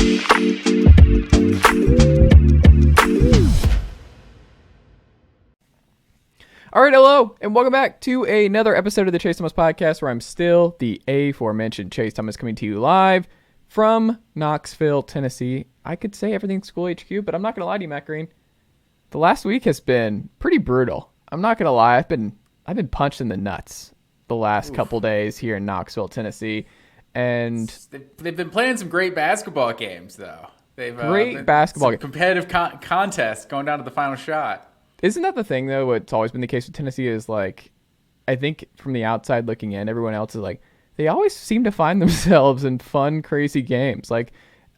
All right, hello, and welcome back to another episode of the Chase Thomas Podcast, where I'm still the aforementioned Chase Thomas, coming to you live from Knoxville, Tennessee. I could say everything's School HQ, but I'm not going to lie to you, Matt Green. The last week has been pretty brutal. I'm not going to lie. I've been punched in the nuts the last couple days here in Knoxville, Tennessee, and they've been playing some great basketball games, though. Great basketball games, competitive contest going down to the final shot. Isn't that the thing, though? What's always been the case with Tennessee is, like, I think from the outside looking in, everyone else is like, they always seem to find themselves in fun, crazy games. Like,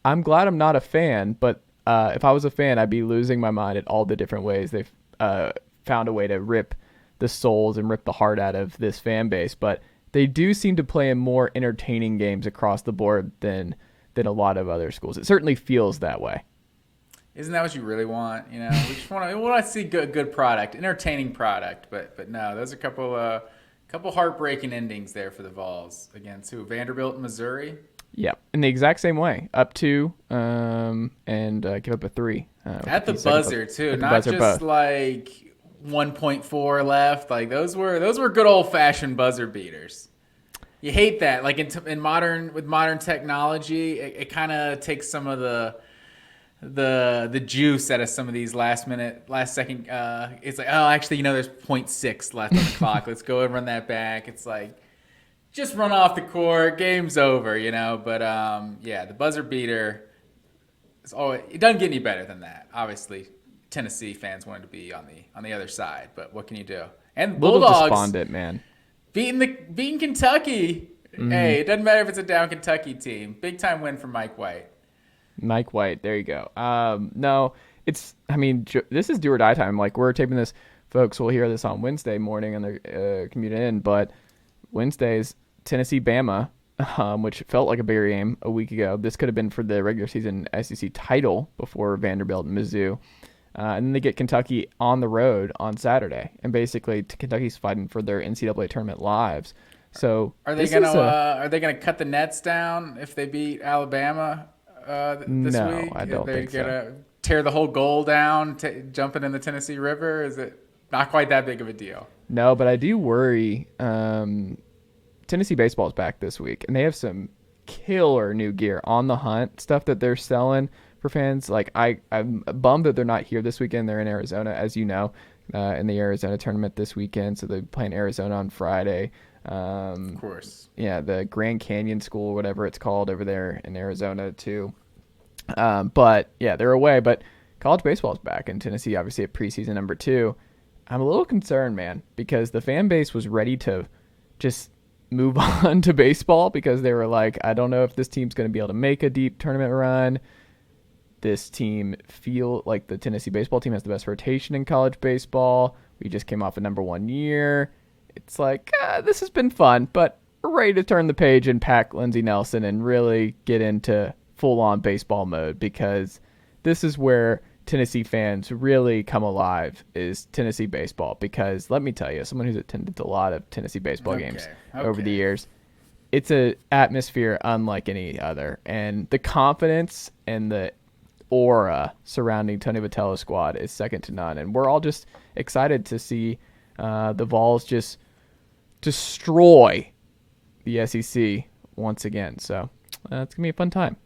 I'm glad I'm not a fan, but if I was a fan, I'd be losing my mind at all the different ways they've found a way to rip the souls and rip the heart out of this fan base. But they do seem to play in more entertaining games across the board than a lot of other schools. It certainly feels that way. Isn't that what you really want? You know, we just want to see good product, entertaining product. But no, there's a couple heartbreaking endings there for the Vols against Vanderbilt, Missouri. Yeah, in the exact same way, up 2 and give up a 3 at the buzzer too, not just both. Like 1.4 left. Like those were good old fashioned buzzer beaters. You hate that. Like with modern technology, it kind of takes some of the juice out of some of these last second. It's like, oh, actually, there's 0.6 left on the clock. Let's go and run that back. It's like, just run off the court. Game's over, But the buzzer beater it doesn't get any better than that. Obviously, Tennessee fans wanted to be on the other side, but what can you do? And the Bulldogs, despondent, man, beating Kentucky. Mm-hmm. Hey, it doesn't matter if it's a down Kentucky team. Big time win for Mike White. Mike White, there you go. No, this is do or die time. Like, we're taping this, folks will hear this on Wednesday morning on their commute in, but Wednesday's Tennessee-Bama, which felt like a bigger game a week ago. This could have been for the regular season SEC title before Vanderbilt and Mizzou. And then they get Kentucky on the road on Saturday, and basically Kentucky's fighting for their NCAA tournament lives. So are they gonna cut the nets down if they beat Alabama? This week? I don't think so. They're going to tear the whole goal down, jumping in the Tennessee River? Is it not quite that big of a deal? No, but I do worry. Tennessee baseball is back this week, and they have some killer new gear on the hunt, stuff that they're selling for fans. Like, I'm bummed that they're not here this weekend. They're in Arizona, as you know, in the Arizona tournament this weekend, so they're playing Arizona on Friday. Of course. Yeah, the Grand Canyon School, whatever it's called over there in Arizona too. But yeah, they're away. But college baseball is back in Tennessee, obviously at preseason number 2. I'm a little concerned, man, because the fan base was ready to just move on to baseball because they were like, I don't know if this team's going to be able to make a deep tournament run. This team feel like the Tennessee baseball team has the best rotation in college baseball. We just came off a number 1 year. It's like, this has been fun, but we're ready to turn the page and pack Lindsey Nelson and really get into full-on baseball mode, because this is where Tennessee fans really come alive, is Tennessee baseball. Because let me tell you, someone who's attended a lot of Tennessee baseball games over the years, it's an atmosphere unlike any other. And the confidence and the aura surrounding Tony Vitello's squad is second to none. And we're all just excited to see the Vols just destroy the SEC once again. So it's going to be a fun time.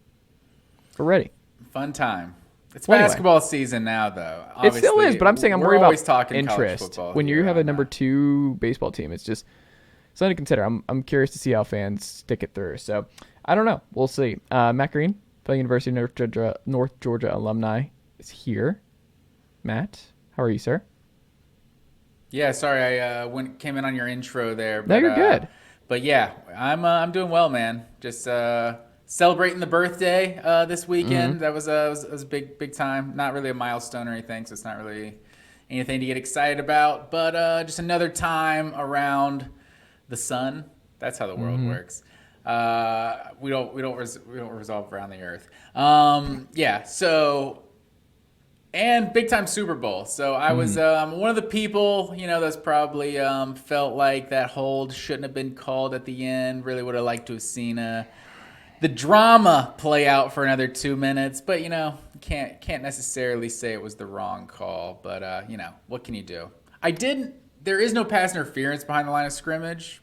We're ready. Fun time. It's basketball season now, though. Obviously, it still is, but I'm saying I'm worried about interest. When you have a number 2 baseball team, it's just something to consider. I'm curious to see how fans stick it through. So I don't know. We'll see. Matt Green, University of North Georgia alumni, is here. Matt, how are you, sir? Yeah, sorry, I came in on your intro there. But, no, you're good. But yeah, I'm doing well, man. Just celebrating the birthday this weekend. Mm-hmm. That was a big time. Not really a milestone or anything, so it's not really anything to get excited about. But just another time around the sun. That's how the world works. We don't resolve around the earth. Yeah. So. And big time Super Bowl. So I was one of the people, that's probably felt like that hold shouldn't have been called at the end. Really would have liked to have seen a the drama play out for another 2 minutes, but can't necessarily say it was the wrong call. But what can you do? There is no pass interference behind the line of scrimmage,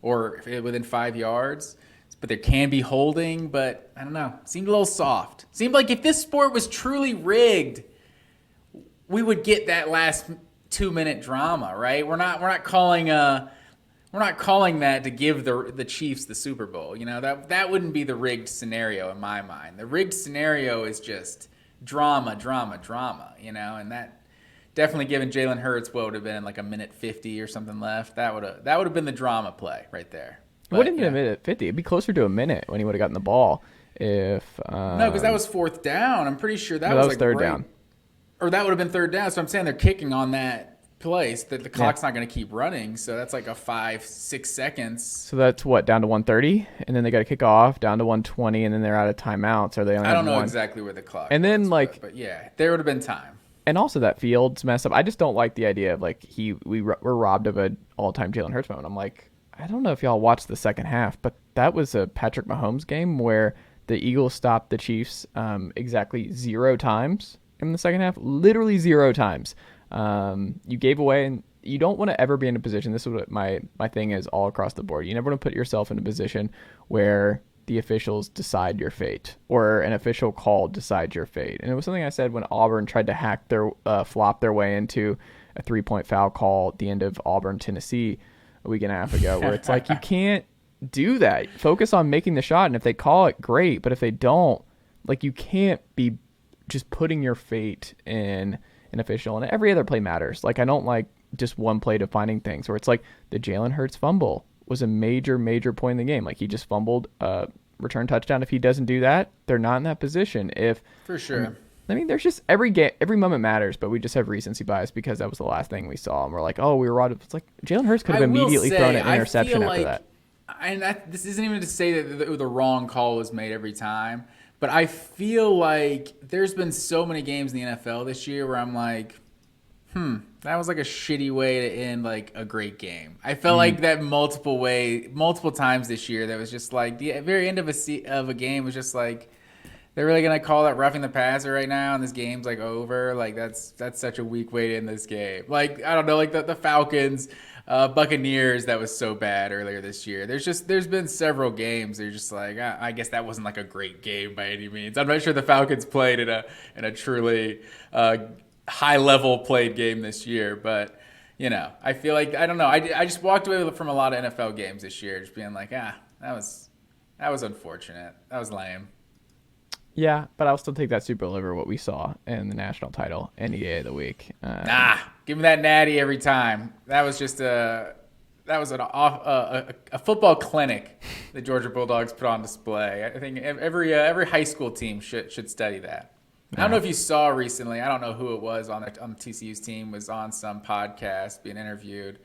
or within 5 yards. But there can be holding. But I don't know. Seemed a little soft. Seemed like if this sport was truly rigged, we would get that last 2-minute drama, right? We're not calling that to give the Chiefs the Super Bowl. That wouldn't be the rigged scenario in my mind. The rigged scenario is just drama, and that definitely given Jalen Hurts what would have been like a minute 50 or something left. That would have been the drama play right there. It wouldn't have been a minute 50. It'd be closer to a minute when he would have gotten the ball. If no, because that was 4th down. I'm pretty sure that was like third down. Or that would have been 3rd down. So I'm saying they're kicking on that place that the clock's not going to keep running, so that's like a 5-6 seconds. So that's down to 1:30, and then they got to kick off down to 1:20, and then they're out of timeouts. Or they only I don't know exactly where the clock. And then was, but yeah, there would have been time. And also that field's messed up. I just don't like the idea of like we were robbed of an all-time Jalen Hurts moment. I'm like, I don't know if y'all watched the second half, but that was a Patrick Mahomes game where the Eagles stopped the Chiefs exactly 0 times in the second half, literally 0 times. You gave away, and you don't want to ever be in a position. This is what my thing is all across the board. You never want to put yourself in a position where the officials decide your fate or an official call decides your fate. And it was something I said when Auburn tried to flop their way into a 3-point foul call at the end of Auburn, Tennessee a week and a half ago, where it's like, you can't do that. Focus on making the shot. And if they call it, great. But if they don't, like, you can't be just putting your fate in an official, and every other play matters. Like, I don't like just one play defining things where it's like the Jalen Hurts fumble was a major point in the game. Like, he just fumbled a return touchdown. If he doesn't do that, they're not in that position. For sure. I mean, there's just every moment matters, but we just have recency bias because that was the last thing we saw, and we're like, oh, we were robbed. It's like Jalen Hurts could have immediately thrown an interception after that. And this isn't even to say that the wrong call was made every time. But I feel like there's been so many games in the NFL this year where I'm like, that was like a shitty way to end like a great game. I felt like that multiple times this year. That was just like the very end of a game was just like, they're really gonna call that roughing the passer right now, and this game's like over. Like that's such a weak way to end this game. Like, I don't know, like the Falcons. Buccaneers, that was so bad earlier this year. There's been several games they're just like, I guess that wasn't like a great game by any means. I'm not sure the Falcons played in a truly high level played game this year, but I feel like, I don't know, I just walked away from a lot of NFL games this year just being like, that was unfortunate, that was lame. Yeah, but I'll still take that Super Bowl over what we saw in the national title, NEA of the week. Give me that natty every time. That was just a football clinic the Georgia Bulldogs put on display. I think every high school team should study that. I don't know if you saw recently. I don't know who it was on TCU's team was on some podcast being interviewed,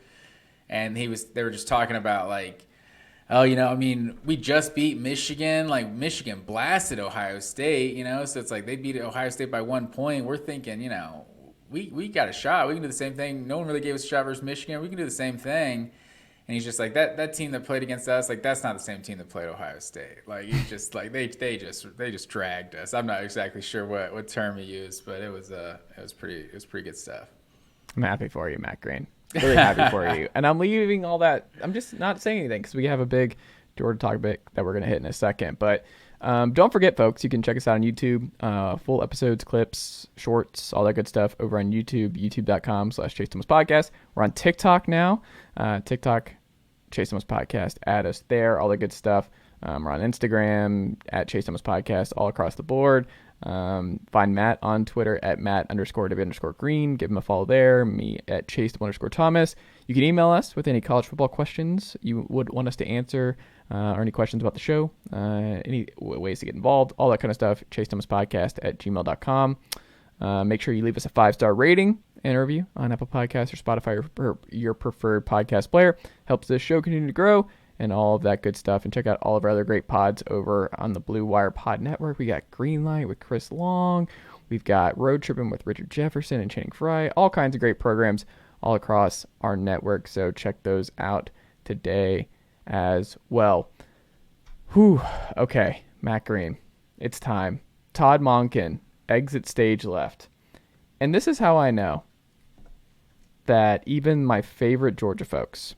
and they were just talking about like, oh, we just beat Michigan. Like, Michigan blasted Ohio State, so it's like they beat Ohio State by 1 point. We're thinking, we got a shot. We can do the same thing. No one really gave us a shot versus Michigan. We can do the same thing. And he's just like, that team that played against us, like, that's not the same team that played Ohio State. Like, he's just like, they just dragged us. I'm not exactly sure what term he used, but it was pretty good stuff. I'm happy for you, Matt Green. Really happy for you. And I'm leaving all that. I'm just not saying anything because we have a big Georgia topic that we're going to hit in a second. But don't forget, folks, you can check us out on YouTube. Full episodes, clips, shorts, all that good stuff over on YouTube, youtube.com/Chase Thomas Podcast. We're on TikTok now. TikTok, Chase Thomas Podcast. Add us there, all the good stuff. We're on Instagram, @Chase Thomas Podcast, all across the board. Find Matt on Twitter @Matt_W_Green. Give him a follow there. Me @Chase_Thomas. You can email us with any college football questions you would want us to answer, or any questions about the show, any ways to get involved, all that kind of stuff. ChaseThomasPodcast@gmail.com. Make sure you leave us a 5-star rating and a review on Apple Podcasts or Spotify or your preferred podcast player. Helps this show continue to grow and all of that good stuff. And check out all of our other great pods over on the Blue Wire Pod Network. We got Greenlight with Chris Long. We've got Road Tripping with Richard Jefferson and Channing Fry. All kinds of great programs all across our network. So check those out today as well. Whew. Okay, Matt Green. It's time. Todd Monken, exit stage left. And this is how I know that even my favorite Georgia folks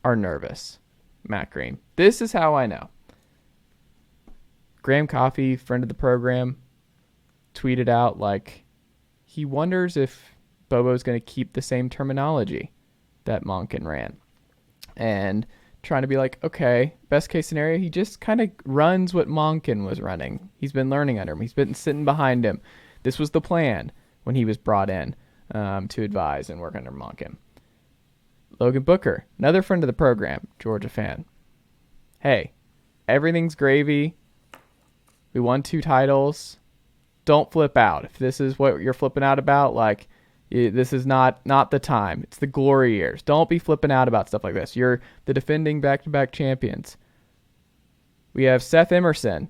are nervous. Matt Green. This is how I know. Graham Coffey, friend of the program, tweeted out like he wonders if Bobo's going to keep the same terminology that Monken ran. And trying to be like, okay, best case scenario, he just kind of runs what Monken was running. He's been learning under him. He's been sitting behind him. This was the plan when he was brought in to advise and work under Monken. Logan Booker, another friend of the program, Georgia fan. Hey, everything's gravy. We won 2 titles. Don't flip out. If this is what you're flipping out about, like, this is not the time. It's the glory years. Don't be flipping out about stuff like this. You're the defending back-to-back champions. We have Seth Emerson.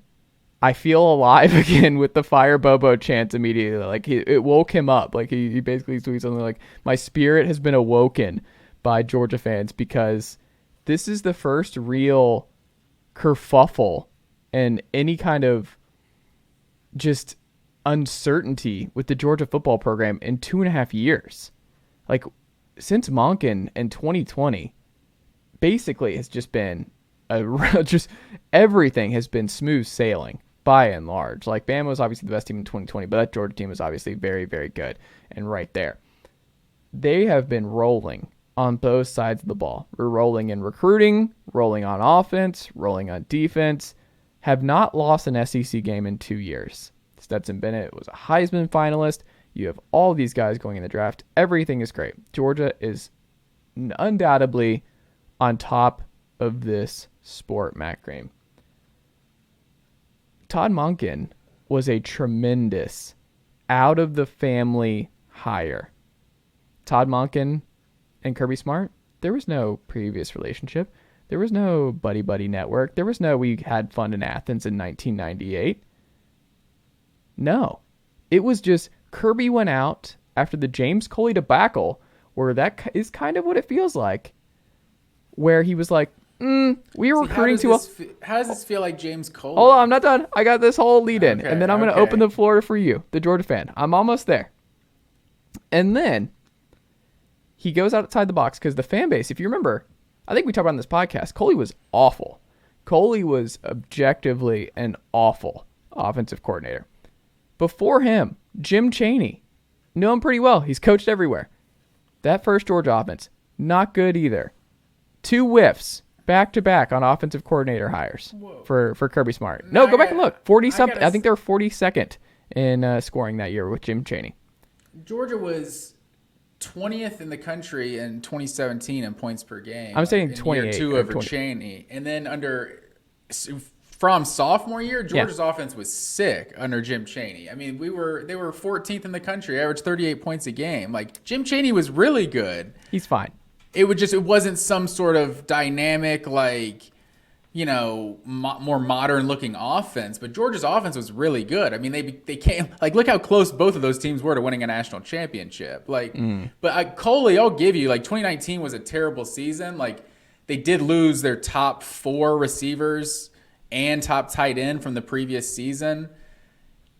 I feel alive again with the Fire Bobo chants immediately. Like, it woke him up. Like, he basically tweets something like, my spirit has been awoken by Georgia fans because this is the first real kerfuffle and any kind of just uncertainty with the Georgia football program in 2.5 years. Like, since Monken in 2020, basically has just been just everything has been smooth sailing by and large. Like, Bama was obviously the best team in 2020, but that Georgia team was obviously very, very good. And right there, they have been rolling on both sides of the ball. We're rolling in recruiting, rolling on offense, rolling on defense. Have not lost an SEC game in 2 years. Stetson Bennett was a Heisman finalist. You have all these guys going in the draft. Everything is great. Georgia is undoubtedly on top of this sport, Matt Green. Todd Monken was a tremendous out-of-the-family hire. Todd Monken and Kirby Smart, there was no previous relationship. There was no buddy-buddy network. There was no we had fun in Athens in 1998. No. It was just Kirby went out after the James Coley debacle, where that is kind of what it feels like, where he was like, we were recruiting to how does this feel like James Coley? Hold on, I'm not done. I got this whole lead in, and then I'm going to open the floor for you, the Georgia fan. I'm almost there. And then he goes outside the box because the fan base, if you remember, I think we talked about on this podcast, Coley was awful. Coley was objectively an awful offensive coordinator. Before him, Jim Chaney. Knew him pretty well. He's coached everywhere. That first Georgia offense, not good either. 2 whiffs back-to-back on offensive coordinator hires for Kirby Smart. No, go back and look. 40-something. I think they were 42nd in scoring that year with Jim Chaney. Georgia was 20th in the country in 2017 in points per game. I'm saying 28. Year 2 over Chaney. And then from sophomore year, Georgia's offense was sick under Jim Chaney. I mean, they were 14th in the country, averaged 38 points a game. Like, Jim Chaney was really good. He's fine. It wasn't some sort of dynamic, like, more modern looking offense, but Georgia's offense was really good. I mean, they came, like, look how close both of those teams were to winning a national championship. Like, but Coley, I'll give you, like, 2019 was a terrible season. Like, they did lose their top 4 receivers and top tight end from the previous season,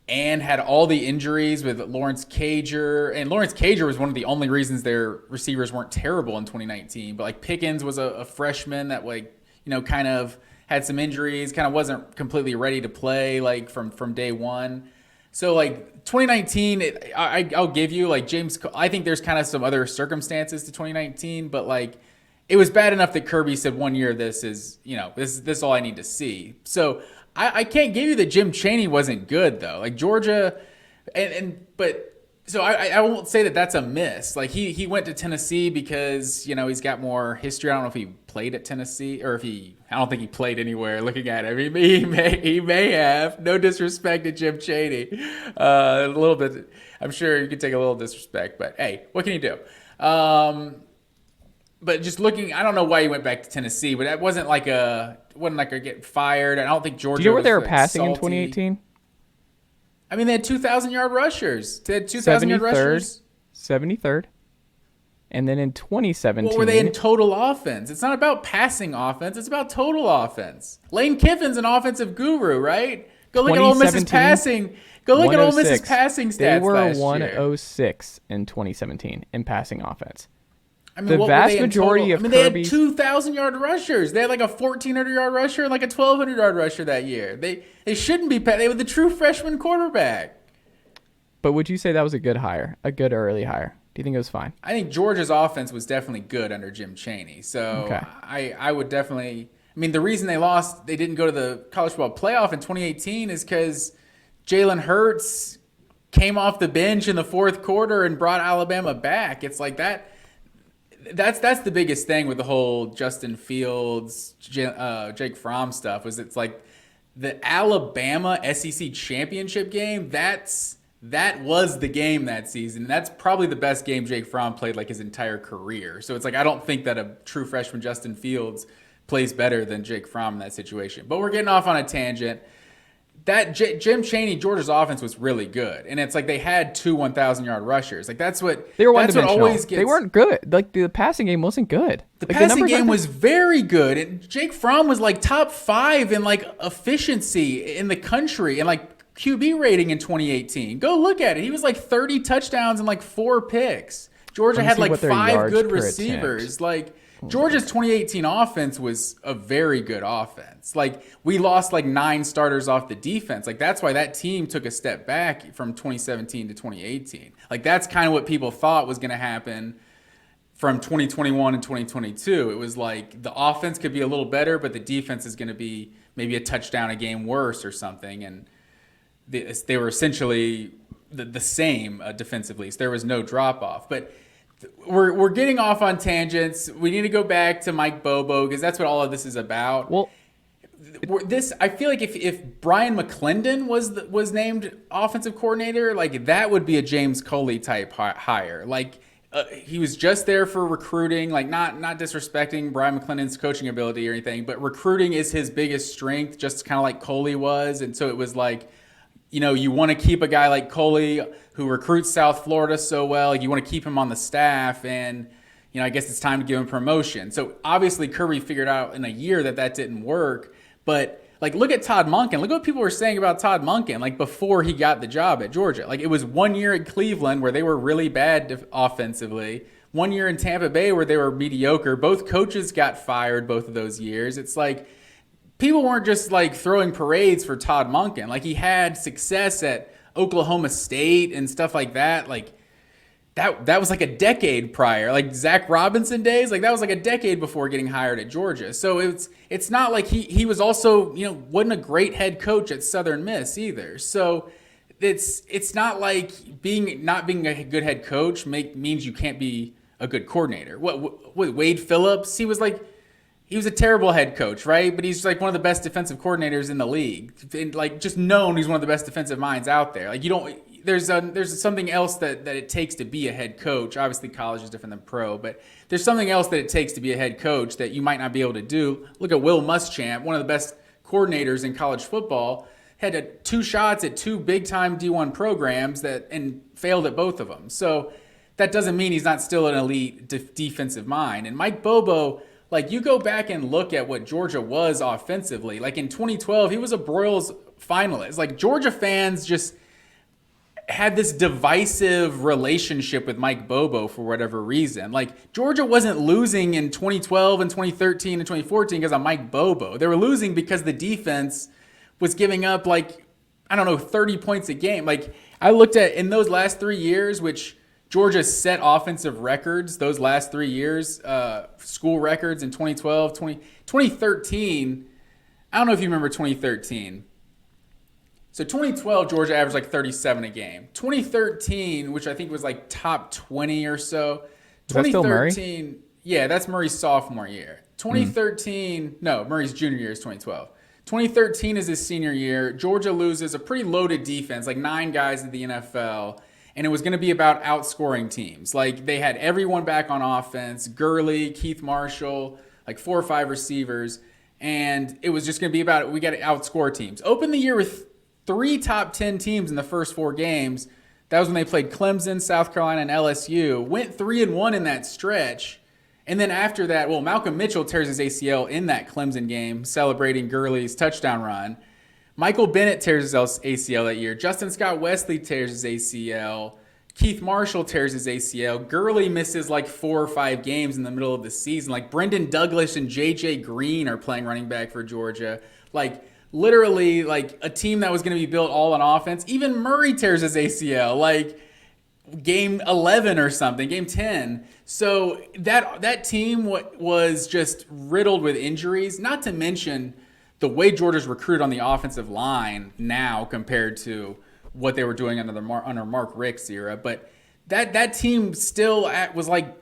and had all the injuries with Lawrence Cager. And Lawrence Cager was one of the only reasons their receivers weren't terrible in 2019. But, like, Pickens was a freshman that, like, kind of had some injuries, kind of wasn't completely ready to play, like, from day one. So, like, 2019, I'll give you, like, I think there's kind of some other circumstances to 2019, but, like, it was bad enough that Kirby said 1 year, this is all I need to see. So I can't give you that Jim Chaney wasn't good, though. Like, Georgia, so I won't say that that's a miss. Like, he went to Tennessee because, he's got more history. I don't know if he played at Tennessee or I don't think he played anywhere looking at him. He may have. No disrespect to Jim Chaney. A little bit, I'm sure you could take a little disrespect, but hey, what can you do? But just looking, I don't know why he went back to Tennessee, but that wasn't like a get fired. I don't think Georgia. Do you know where they were like passing in salty. 2018? I mean, they had 2,000-yard rushers. They had 2,000-yard rushers. 73rd And then in 2017, what were they in total offense? It's not about passing offense. It's about total offense. Lane Kiffin's an offensive guru, right? Go look at Ole Miss's passing. Go look at Ole Miss's passing stats. They were last 106 in 2017 in passing offense. I mean, the vast majority of they had 2,000-yard rushers. They had like a 1,400-yard rusher and like a 1,200-yard rusher that year. They shouldn't be. They were the true freshman quarterback. But would you say that was a good hire, a good early hire? Do you think it was fine? I think Georgia's offense was definitely good under Jim Chaney. So okay. I would definitely. I mean, the reason they didn't go to the college football playoff in 2018 is because Jalen Hurts came off the bench in the fourth quarter and brought Alabama back. It's like that. That's the biggest thing with the whole Justin Fields, Jake Fromm stuff. Was it's like the Alabama SEC championship game. That was the game that season. That's probably the best game Jake Fromm played like his entire career. So it's like I don't think that a true freshman Justin Fields plays better than Jake Fromm in that situation. But we're getting off on a tangent. That Jim Chaney, Georgia's offense was really good, and it's like they had 2 1,000-yard rushers. Like that's what they were one-dimensional. They weren't good. Like the passing game wasn't good. The passing game was very good, and Jake Fromm was like top 5 in like efficiency in the country and like QB rating in 2018. Go look at it. He was like 30 touchdowns and like 4 picks. Georgia had like 5 good receivers. Like Georgia's 2018 offense was a very good offense. Like we lost like 9 starters off the defense. Like that's why that team took a step back from 2017 to 2018. Like that's kind of what people thought was going to happen from 2021 and 2022. It was like the offense could be a little better, but the defense is going to be maybe a touchdown a game worse or something. And they were essentially the same defensively. So there was no drop off. But we're getting off on tangents. We need to go back to Mike Bobo because that's what all of this is about. Well, I feel like if Brian McClendon was named offensive coordinator, like that would be a James Coley type hire. Like he was just there for recruiting, like not disrespecting Brian McClendon's coaching ability or anything, but recruiting is his biggest strength, just kind of like Coley was. And so it was like, you know, you want to keep a guy like Coley who recruits South Florida so well. You want to keep him on the staff, and you know, I guess it's time to give him promotion. So obviously Kirby figured out in a year that didn't work. But like, look at Todd Monken. Look at what people were saying about Todd Monken, like before he got the job at Georgia. Like it was 1 year at Cleveland where they were really bad offensively. 1 year in Tampa Bay where they were mediocre. Both coaches got fired both of those years. It's like people weren't just like throwing parades for Todd Monken. Like he had success at Oklahoma State and stuff like that. Like that was like a decade prior, like Zach Robinson days. Like that was like a decade before getting hired at Georgia. So it's not like he was also, you know, wasn't a great head coach at Southern Miss either. So it's not like not being a good head coach means you can't be a good coordinator. What Wade Phillips? He was a terrible head coach, right? But he's like one of the best defensive coordinators in the league. And like just known he's one of the best defensive minds out there. Like there's something else that it takes to be a head coach. Obviously college is different than pro, but there's something else that it takes to be a head coach that you might not be able to do. Look at Will Muschamp, one of the best coordinators in college football, had 2 shots at 2 big-time D1 programs and failed at both of them. So that doesn't mean he's not still an elite defensive mind. And Mike Bobo, like you go back and look at what Georgia was offensively. Like in 2012, he was a Broyles finalist. Like Georgia fans just had this divisive relationship with Mike Bobo for whatever reason. Like Georgia wasn't losing in 2012 and 2013 and 2014 because of Mike Bobo. They were losing because the defense was giving up 30 points a game. Like I looked at in those last 3 years, which Georgia set offensive records those last 3 years, school records in 2012, 2013. I don't know if you remember 2013. So 2012, Georgia averaged like 37 a game. 2013, which I think was like top 20 or so. 2013, is that still Murray? Yeah, that's Murray's sophomore year. 2013, no, Murray's junior year is 2012. 2013 is his senior year. Georgia loses a pretty loaded defense, like 9 guys in the NFL. And it was going to be about outscoring teams. Like they had everyone back on offense, Gurley, Keith Marshall, like 4 or 5 receivers. And it was just going to be about we got to outscore teams. Open the year with 3 top 10 teams in the first 4 games. That was when they played Clemson, South Carolina, and LSU. Went 3-1 in that stretch. And then after that, well, Malcolm Mitchell tears his ACL in that Clemson game, celebrating Gurley's touchdown run. Michael Bennett tears his ACL that year. Justin Scott Wesley tears his ACL. Keith Marshall tears his ACL. Gurley misses like 4 or 5 games in the middle of the season. Like Brendan Douglas and J.J. Green are playing running back for Georgia. Like literally like a team that was going to be built all on offense. Even Murray tears his ACL. Like game 11 or something, game 10. So that team was just riddled with injuries, not to mention the way Georgia's recruited on the offensive line now compared to what they were doing under Mark Richt's era. But that team still was like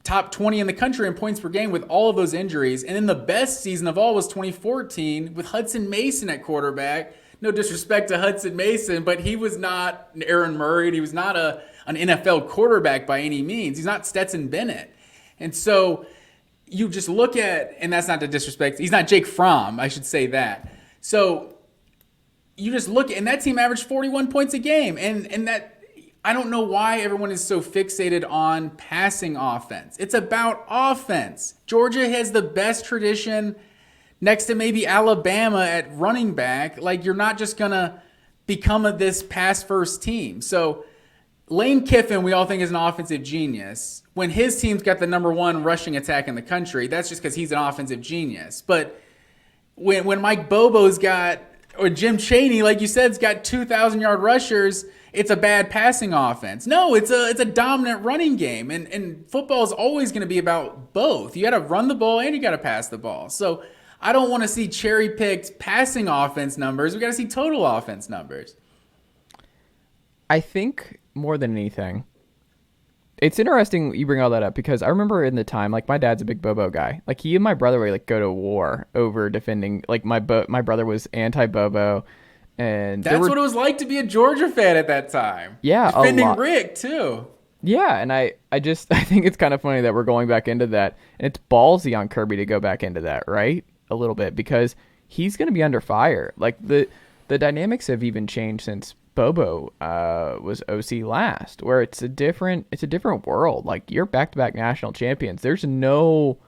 top 20 in the country in points per game with all of those injuries. And then the best season of all was 2014 with Hudson Mason at quarterback. No disrespect to Hudson Mason, but he was not Aaron Murray. And he was not an NFL quarterback by any means. He's not Stetson Bennett. And so you just look at, and that's not to disrespect, he's not Jake Fromm, I should say that. So you just look, and that team averaged 41 points a game. And that, I don't know why everyone is so fixated on passing offense. It's about offense. Georgia has the best tradition next to maybe Alabama at running back. Like, you're not just going to become this pass-first team. So Lane Kiffin, we all think, is an offensive genius. When his team's got the number 1 rushing attack in the country, that's just because he's an offensive genius. But when Mike Bobo's got, or Jim Chaney, like you said, has got 2,000-yard rushers, it's a bad passing offense. No, it's a dominant running game. And football is always going to be about both. You got to run the ball and you got to pass the ball. So I don't want to see cherry-picked passing offense numbers. We got to see total offense numbers. I think more than anything, it's interesting you bring all that up because I remember in the time, like my dad's a big Bobo guy. Like he and my brother would like go to war over defending. Like my brother was anti-Bobo, and that's what it was like to be a Georgia fan at that time. Yeah, defending Rick too. Yeah, and I think it's kind of funny that we're going back into that, and it's ballsy on Kirby to go back into that, right? A little bit because he's going to be under fire. Like the dynamics have even changed since Bobo was OC last, where it's a different world. Like you're back-to-back national champions. There's no,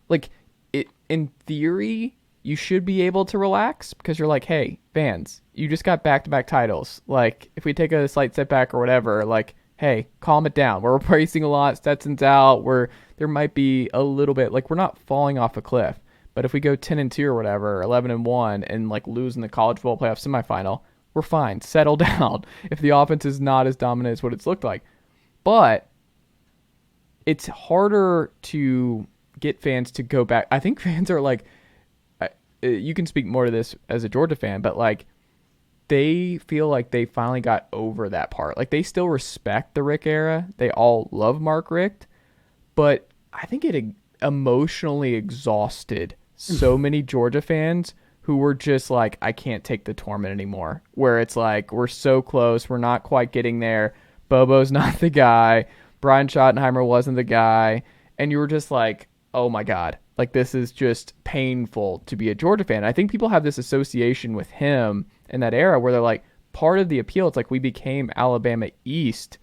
like, it in theory you should be able to relax because you're like, hey fans, you just got back-to-back titles. Like if we take a slight setback or whatever, like hey, calm it down. We're replacing a lot. Stetson's out. There might be a little bit like we're not falling off a cliff. But if we go 10-2 or whatever, 11-1, and like lose in the college football playoff semifinal, we're fine. Settle down. If the offense is not as dominant as what it's looked like, but it's harder to get fans to go back. I think fans are like, you can speak more to this as a Georgia fan, but like they feel like they finally got over that part. Like they still respect the Rick era. They all love Mark Richt, but I think it emotionally exhausted so many Georgia fans who were just like, I can't take the torment anymore. Where it's like, we're so close. We're not quite getting there. Bobo's not the guy. Brian Schottenheimer wasn't the guy. And you were just like, oh my God. Like, this is just painful to be a Georgia fan. I think people have this association with him in that era where they're like, part of the appeal, it's like we became Alabama East,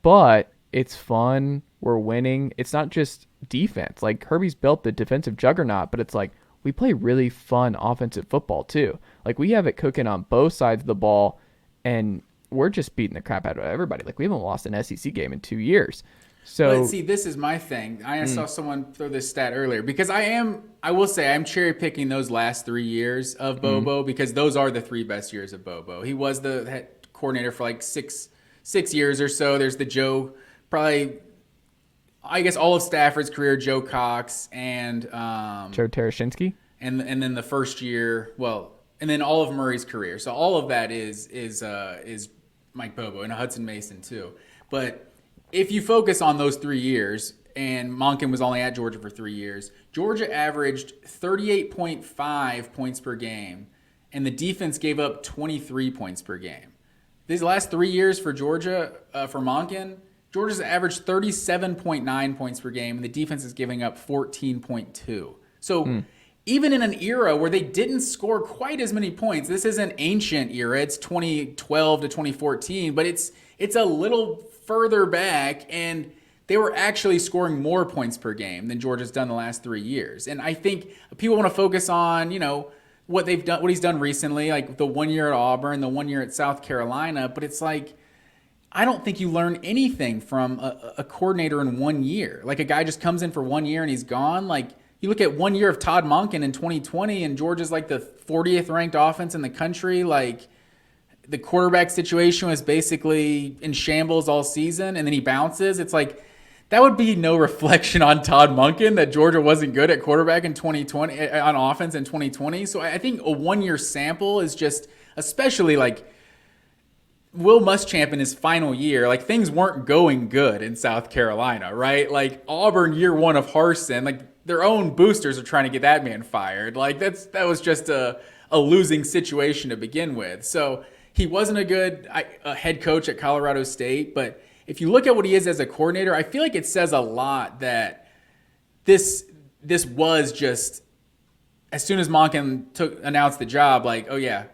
but it's fun. We're winning. It's not just defense. Like, Kirby's built the defensive juggernaut, but it's like, we play really fun offensive football too. Like we have it cooking on both sides of the ball, and we're just beating the crap out of everybody. Like we haven't lost an SEC game in 2 years. So but see, this is my thing. I saw someone throw this stat earlier because I will say I'm cherry picking those last 3 years of Bobo because those are the 3 best years of Bobo. He was the head coordinator for like six years or so. There's the Joe, probably, I guess all of Stafford's career, Joe Cox and Joe Tereshinski, and then the first year, and then all of Murray's career. So all of that is Mike Bobo and Hudson Mason too. But if you focus on those 3 years, and Monken was only at Georgia for 3 years, Georgia averaged 38.5 points per game, and the defense gave up 23 points per game. These last 3 years for Georgia, for Monken, Georgia's averaged 37.9 points per game, and the defense is giving up 14.2. So even in an era where they didn't score quite as many points, this is an ancient era. It's 2012 to 2014, but it's it's a little further back, and they were actually scoring more points per game than Georgia's done the last 3 years. And I think people want to focus on, what they've done, what he's done recently, like the 1 year at Auburn, the 1 year at South Carolina. But it's like, I don't think you learn anything from a coordinator in 1 year. Like a guy just comes in for 1 year and he's gone. Like you look at 1 year of Todd Monken in 2020, and Georgia's like the 40th ranked offense in the country. Like the quarterback situation was basically in shambles all season, and then he bounces. It's like, that would be no reflection on Todd Monken that Georgia wasn't good at quarterback in 2020, on offense in 2020. So I think a 1 year sample is just, especially like Will Muschamp in his final year, like things weren't going good in South Carolina, right? Like Auburn year one of Harsin, like their own boosters are trying to get that man fired. Like that was just a losing situation to begin with. So he wasn't a good head coach at Colorado State, but if you look at what he is as a coordinator, I feel like it says a lot that this was just, as soon as Monken announced the job, like, oh yeah,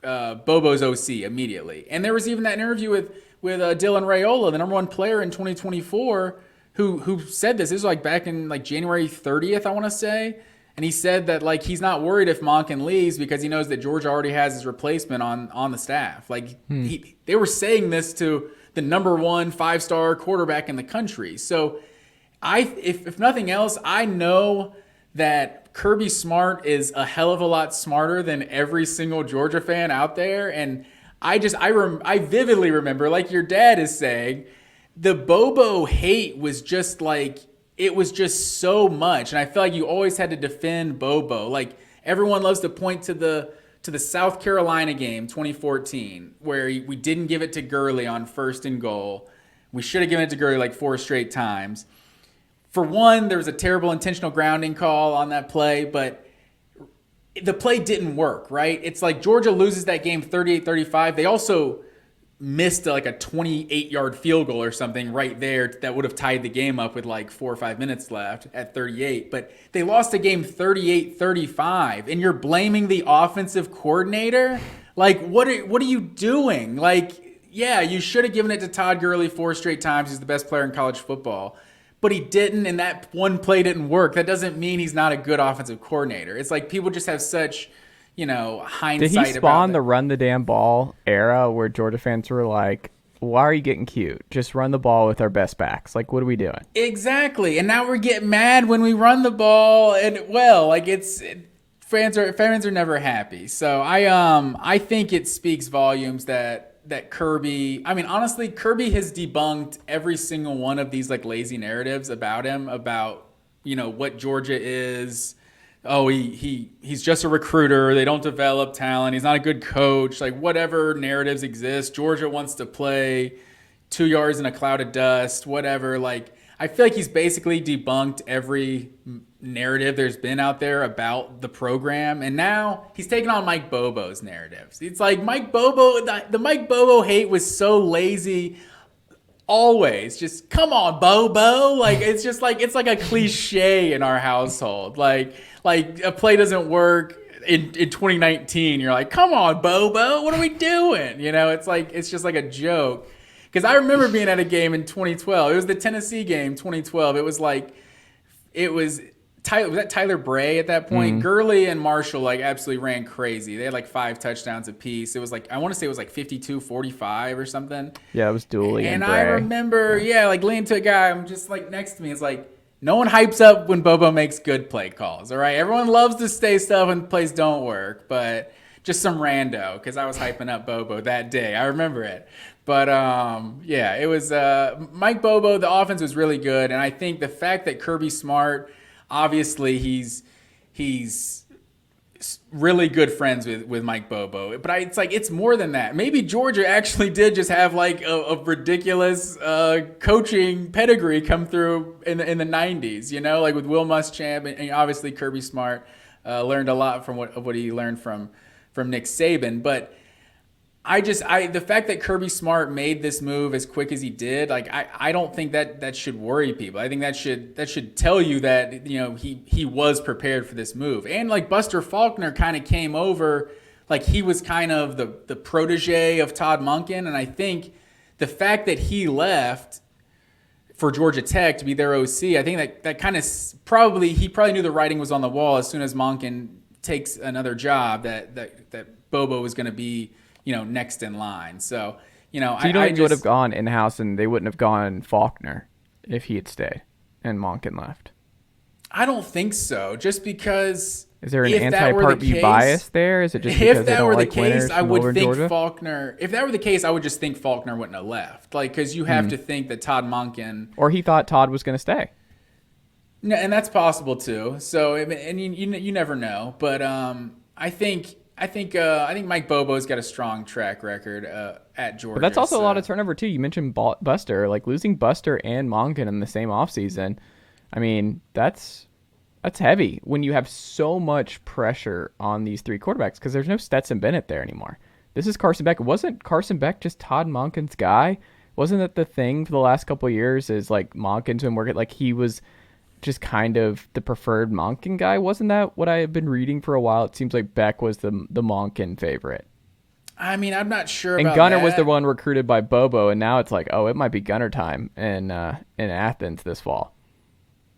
Bobo's OC immediately. And there was even that interview with Dylan Raiola, the number one player in 2024, who said this. This was like back in like January 30th, I want to say. And he said that like he's not worried if Monken leaves because he knows that Georgia already has his replacement on the staff. Like they were saying this to the number one 5-star quarterback in the country. So if nothing else, I know that Kirby Smart is a hell of a lot smarter than every single Georgia fan out there. And I vividly remember, like your dad is saying, the Bobo hate was just like, it was just so much. And I feel like you always had to defend Bobo. Like everyone loves to point to the South Carolina game, 2014, where we didn't give it to Gurley on 1st and goal. We should have given it to Gurley like 4 straight times. For one, there was a terrible intentional grounding call on that play, but the play didn't work, right? It's like Georgia loses that game 38-35. They also missed like a 28-yard field goal or something right there that would have tied the game up with like 4 or 5 minutes left at 38. But they lost the game 38-35, and you're blaming the offensive coordinator? Like, what are you doing? Like, yeah, you should have given it to Todd Gurley 4 straight times. He's the best player in college football. But he didn't, and that one play didn't work. That doesn't mean he's not a good offensive coordinator. It's like people just have such, hindsight. Did he spawn the run the damn ball era where Georgia fans were like, why are you getting cute? Just run the ball with our best backs. Like, what are we doing? Exactly. And now we're getting mad when we run the ball. And, fans are never happy. So I think it speaks volumes that Kirby, honestly, Kirby has debunked every single one of these like lazy narratives about him, about, what Georgia is. Oh, he's just a recruiter. They don't develop talent. He's not a good coach. Like whatever narratives exist, Georgia wants to play 2 yards in a cloud of dust, whatever. Like I feel like he's basically debunked every narrative there's been out there about the program, and now he's taking on Mike Bobo's narratives. It's like Mike Bobo, the Mike Bobo hate was so lazy. Always just come on, Bobo. Like it's just like it's like a cliche in our household. Like a play doesn't work in 2019. You're like, come on, Bobo, what are we doing? It's just like a joke. Because I remember being at a game in 2012. It was the Tennessee game, 2012. It was Tyler Bray at that point? Mm-hmm. Gurley and Marshall absolutely ran crazy. They had 5 touchdowns apiece. It was I want to say it was 52-45 or something. Yeah, it was Dooley and Bray. I remember, leaning to a guy. I'm just next to me. It's no one hypes up when Bobo makes good play calls. All right, everyone loves to say stuff when plays don't work, but just some rando because I was hyping up Bobo that day. I remember it. But, it was Mike Bobo. The offense was really good, and I think the fact that Kirby Smart, obviously he's really good friends with Mike Bobo. But it's more than that. Maybe Georgia actually did just have a ridiculous coaching pedigree come through in the 90s, with Will Muschamp and obviously Kirby Smart learned a lot from what he learned from Nick Saban. But the fact that Kirby Smart made this move as quick as he did, I don't think that should worry people. I think that should tell you that, he was prepared for this move. And Buster Faulkner kind of came over, he was kind of the protege of Todd Monken. And I think the fact that he left for Georgia Tech to be their OC, I think that kind of he probably knew the writing was on the wall as soon as Monken takes another job that Bobo was going to be, next in line. So, So you don't think he would have gone in-house and they wouldn't have gone Faulkner if he had stayed and Monken left? I don't think so. Just because is there an anti-Part B bias there? Is it just because they don't like winners I would think Georgia? Faulkner. If that were the case, I would just think Faulkner wouldn't have left. Like, because you have to think that Todd Monken, or he thought Todd was going to stay. No, and that's possible too. So, and you never know. But I think Mike Bobo's got a strong track record at Georgia. But that's also a lot of turnover too. You mentioned Buster, like losing Buster and Monken in the same offseason. I mean, that's heavy when you have so much pressure on these three quarterbacks because there's no Stetson Bennett there anymore. This is Carson Beck. Wasn't Carson Beck just Todd Monken's guy? Wasn't that the thing for the last couple of years? Is like Monken's been working like he was just kind of the preferred Monken guy. Wasn't that what I have been reading for a while? It seems like Beck was the Monken favorite. I mean, I'm not sure and about Gunner that. was the one recruited by Bobo, and now it's like, oh, it might be Gunner time in Athens this fall.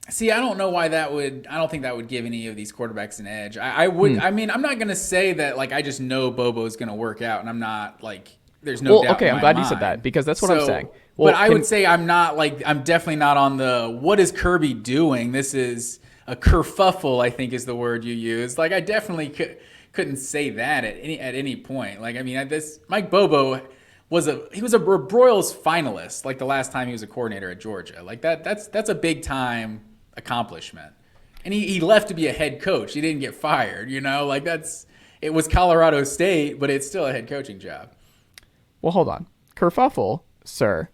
See, I don't know why I don't think that would give any of these quarterbacks an edge. I would. I mean, I'm not going to say that like I just know Bobo is going to work out, and I'm not like there's no doubt. Okay, in I'm my glad mind. you said that because that's what I'm saying. Well, but I would say I'm definitely not on the what is Kirby doing? This is a kerfuffle, I think is the word you use. Like I definitely couldn't say that at any point. Like I mean, Mike Bobo was a Broyles finalist like the last time he was a coordinator at Georgia. Like that's a big time accomplishment. And he left to be a head coach. He didn't get fired, like it was Colorado State, but it's still a head coaching job. Well, hold on. Kerfuffle, sir.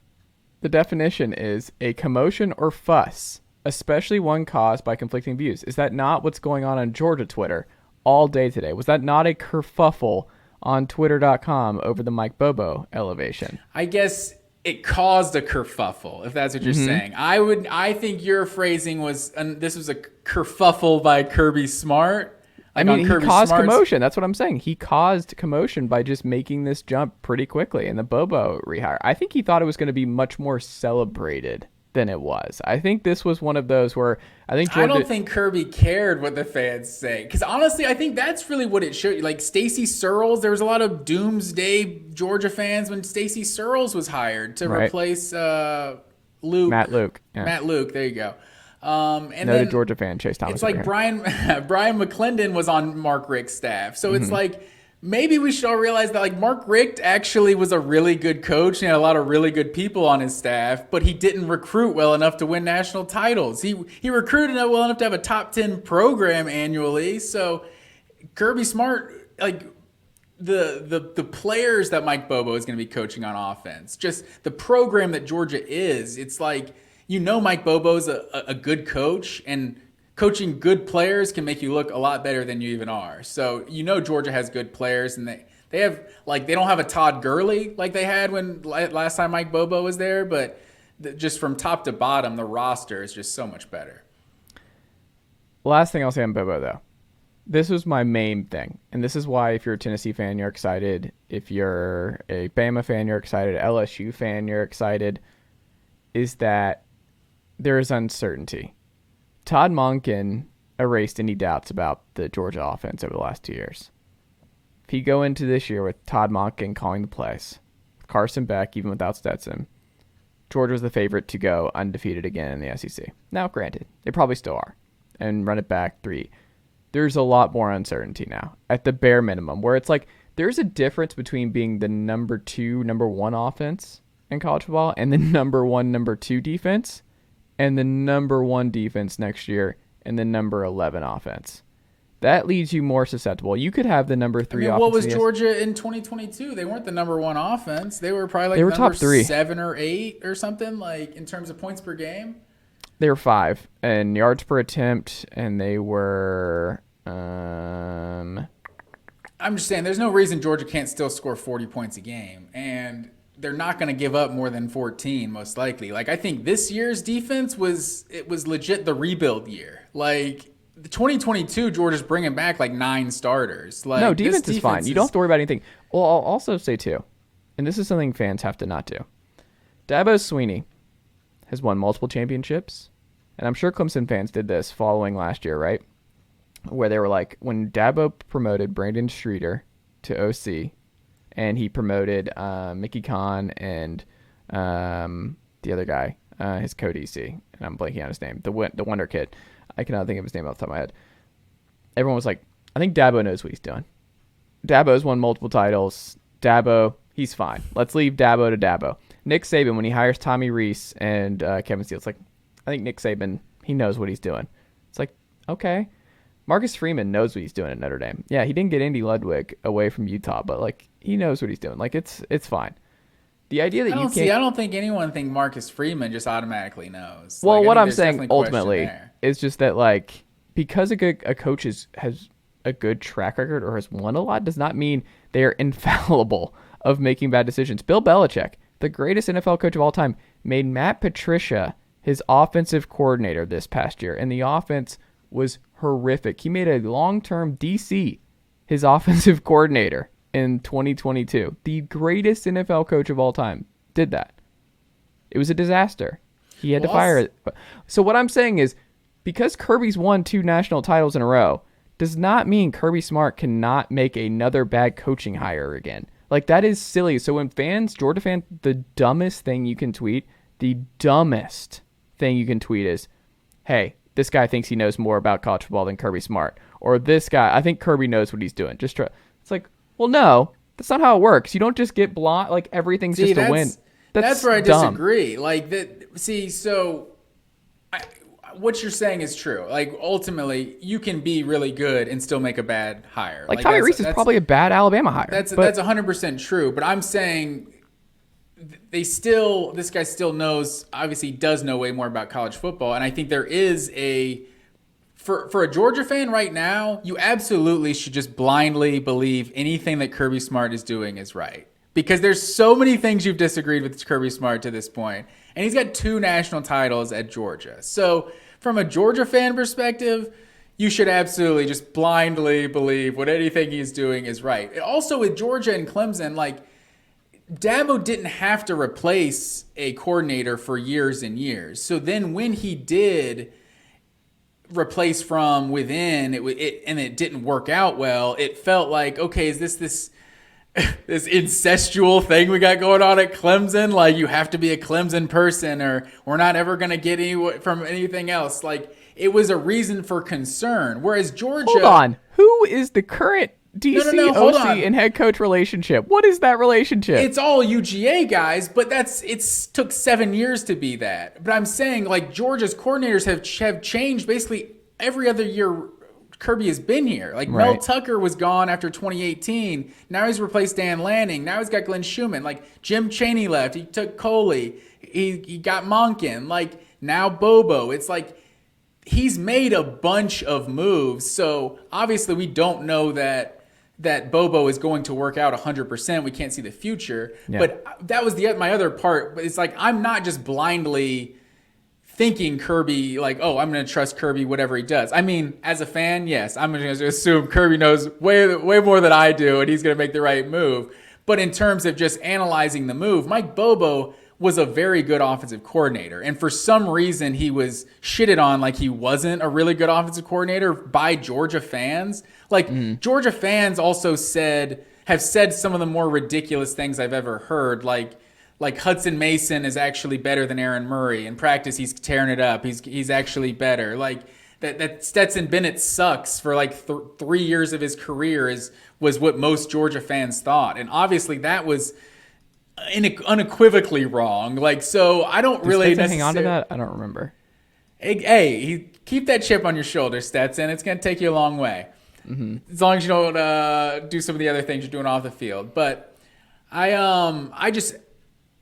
The definition is a commotion or fuss, especially one caused by conflicting views. Is that not what's going on Georgia Twitter all day today? Was that not a kerfuffle on twitter.com over the Mike Bobo elevation? I guess it caused a kerfuffle, if that's what you're saying. I think your phrasing was, this was a kerfuffle by Kirby Smart. Like I mean, he caused commotion. That's what I'm saying. He caused commotion by just making this jump pretty quickly in the Bobo rehire. I think he thought it was going to be much more celebrated than it was. I think this was one of those where I think Georgia... I don't think Kirby cared what the fans say. Because honestly, I think that's really what it showed. Like Stacey Searles, there was a lot of doomsday Georgia fans when Stacey Searles was hired to replace Matt Luke. Yeah. Matt Luke, there you go. And Noted then Georgia fan, Chase Thomas. It's like Brian McClendon was on Mark Richt's staff. So it's like, maybe we should all realize that like Mark Richt actually was a really good coach and had a lot of really good people on his staff, but he didn't recruit well enough to win national titles. He recruited well enough to have a top 10 program annually. So Kirby Smart, like the players that Mike Bobo is going to be coaching on offense, just the program that Georgia is, it's like, Mike Bobo's a good coach, and coaching good players can make you look a lot better than you even are. So Georgia has good players, and they have they don't have a Todd Gurley like they had when last time Mike Bobo was there, but just from top to bottom, the roster is just so much better. Last thing I'll say on Bobo though, this was my main thing, and this is why if you're a Tennessee fan, you're excited. If you're a Bama fan, you're excited. LSU fan, you're excited. Is that there is uncertainty. Todd Monken erased any doubts about the Georgia offense over the last 2 years. If you go into this year with Todd Monken calling the plays, Carson Beck, even without Stetson, Georgia was the favorite to go undefeated again in the SEC. Now, granted, they probably still are, and run it back 3. There's a lot more uncertainty now, at the bare minimum, where it's like there's a difference between being the number 2, number 1 offense in college football and the number 1, number 2 defense, and the number 1 defense next year and the number 11 offense. That leaves you more susceptible. You could have the number 3 offense. What was Georgia in 2022? They weren't the number 1 offense. They were probably they were number top 3. 7 or 8 or something, like in terms of points per game. They were 5 and yards per attempt, and they were I'm just saying there's no reason Georgia can't still score 40 points a game, and they're not going to give up more than 14, most likely. Like, I think this year's defense was legit the rebuild year. Like, the 2022, Georgia's bringing back like 9 starters. Like, no, defense is fine. You don't have to worry about anything. Well, I'll also say too, and this is something fans have to not do. Dabo Swinney has won multiple championships, and I'm sure Clemson fans did this following last year, right? Where they were like, when Dabo promoted Brandon Streeter to OC, and he promoted Mickey Kahn and the other guy, his co-DC, and I'm blanking on his name, the Wonder Kid. I cannot think of his name off the top of my head. Everyone was like, I think Dabo knows what he's doing. Dabo's won multiple titles. Dabo, he's fine. Let's leave Dabo to Dabo. Nick Saban, when he hires Tommy Rees and Kevin Steele, it's like, I think Nick Saban, he knows what he's doing. It's like, okay. Marcus Freeman knows what he's doing at Notre Dame. Yeah, he didn't get Andy Ludwig away from Utah, but like he knows what he's doing. Like it's fine. The idea that I don't think anyone think Marcus Freeman just automatically knows. Well, what I'm saying ultimately is just that like because a coach has a good track record or has won a lot does not mean they are infallible of making bad decisions. Bill Belichick, the greatest NFL coach of all time, made Matt Patricia his offensive coordinator this past year, and the offense was horrific. He made a long-term DC his offensive coordinator in 2022. The greatest NFL coach of all time did that. It was a disaster. He had to fire it. So what I'm saying is, because Kirby's won 2 national titles in a row, does not mean Kirby Smart cannot make another bad coaching hire again. Like, that is silly. So when Georgia fans, the dumbest thing you can tweet is, hey, this guy thinks he knows more about college football than Kirby Smart. Or this guy, I think Kirby knows what he's doing. Just try. It's like, well, no, that's not how it works. You don't just get blind. Like, everything's just a win. That's where I dumb. disagree. Like, what you're saying is true. Like, ultimately, you can be really good and still make a bad hire. Like Tommy Rees is probably a bad Alabama hire. That's 100% true. But I'm saying this guy still knows, obviously does know way more about college football. And I think there is for a Georgia fan right now, you absolutely should just blindly believe anything that Kirby Smart is doing is right. Because there's so many things you've disagreed with Kirby Smart to this point. And he's got 2 national titles at Georgia. So from a Georgia fan perspective, you should absolutely just blindly believe what anything he's doing is right. Also with Georgia and Clemson, like, Dabo didn't have to replace a coordinator for years and years. So then when he did replace from within, and it didn't work out well, it felt like, okay, is this incestual thing we got going on at Clemson? Like, you have to be a Clemson person or we're not ever going to get any from anything else. Like, it was a reason for concern. Whereas Georgia... Hold on. Who is the current DC, OC, and head coach relationship? What is that relationship? It's all UGA guys, but it's took 7 years to be that. But I'm saying, like, Georgia's coordinators have changed basically every other year Kirby has been here. Like, right. Mel Tucker was gone after 2018. Now he's replaced Dan Lanning. Now he's got Glenn Schumann. Like, Jim Chaney left. He took Coley. He got Monken. Like, now Bobo. It's like he's made a bunch of moves. So obviously we don't know that Bobo is going to work out 100%. We can't see the future. Yeah. But that was my other part. But it's like, I'm not just blindly thinking Kirby, like, oh, I'm going to trust Kirby, whatever he does. I mean, as a fan, yes, I'm going to assume Kirby knows way more than I do, and he's going to make the right move. But in terms of just analyzing the move, Mike Bobo was a very good offensive coordinator. And for some reason, he was shitted on like he wasn't a really good offensive coordinator by Georgia fans. Like, Georgia fans also have said some of the more ridiculous things I've ever heard, like Hudson Mason is actually better than Aaron Murray. In practice, he's tearing it up. He's actually better. Like, that Stetson Bennett sucks for like 3 years of his career was what most Georgia fans thought. And obviously that was unequivocally wrong. Like, so I don't really hang on to that. I don't remember. Hey, keep that chip on your shoulder, Stetson. It's going to take you a long way. Mm-hmm. As long as you don't do some of the other things you're doing off the field. But I just...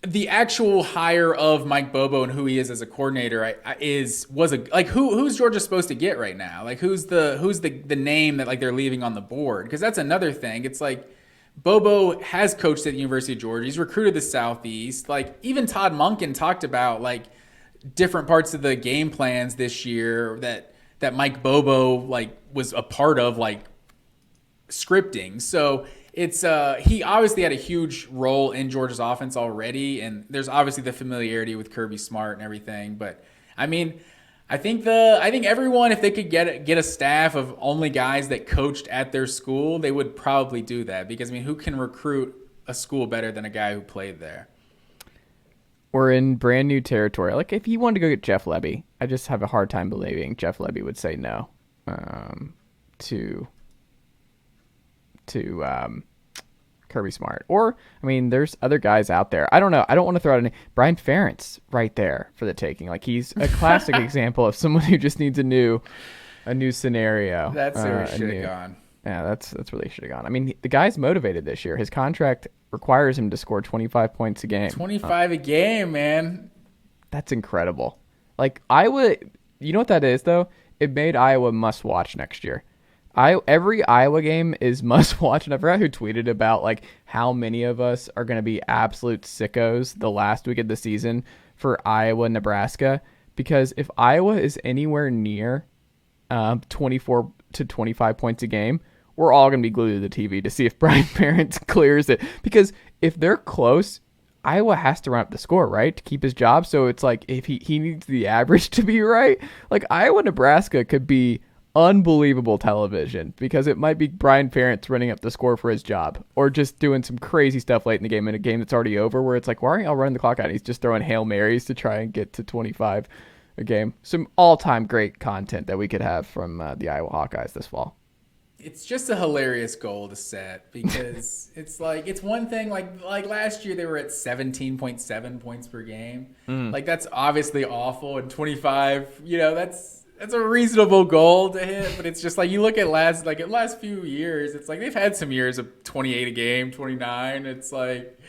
The actual hire of Mike Bobo and who he is as a coordinator who's Georgia supposed to get right now? Like, who's the name that, like, they're leaving on the board? Because that's another thing. It's like Bobo has coached at the University of Georgia. He's recruited the Southeast. Like, even Todd Monken talked about, like, different parts of the game plans this year that Mike Bobo, like, was a part of, like, scripting. So it's he obviously had a huge role in Georgia's offense already, and there's obviously the familiarity with Kirby Smart and everything. But I mean, I think everyone, if they could get a staff of only guys that coached at their school, they would probably do that, because I mean, who can recruit a school better than a guy who played there? We're in brand new territory. Like, if you wanted to go get Jeff Lebby, I just have a hard time believing Jeff Lebby would say no to Kirby Smart. Or, I mean, there's other guys out there. I don't know. I don't want to throw out any. Brian Ferentz right there for the taking. Like, he's a classic example of someone who just needs a new scenario. That's where he should have gone. Yeah, that's where they should have gone. I mean, the guy's motivated this year. His contract requires him to score 25 points a game. 25 a game, man. That's incredible. Like, Iowa, you know what that is, though? It made Iowa must-watch next year. Every Iowa game is must-watch, and I forgot who tweeted about, like, how many of us are going to be absolute sickos the last week of the season for Iowa-Nebraska, because if Iowa is anywhere near 24 to 25 points a game, we're all going to be glued to the TV to see if Brian Ferentz clears it. Because if they're close, Iowa has to run up the score, right, to keep his job. So it's like, if he needs the average to be right, like, Iowa-Nebraska could be unbelievable television, because it might be Brian Ferentz running up the score for his job, or just doing some crazy stuff late in the game, in a game that's already over, where it's like, why aren't y'all running the clock out? He's just throwing Hail Marys to try and get to 25 a game. Some all-time great content that we could have from the Iowa Hawkeyes this fall. It's just a hilarious goal to set, because it's like, it's one thing, like last year they were at 17.7 points per game. Like, that's obviously awful, and 25, that's a reasonable goal to hit. But it's just like, you look at last few years, it's like they've had some years of 28 a game, 29. It's like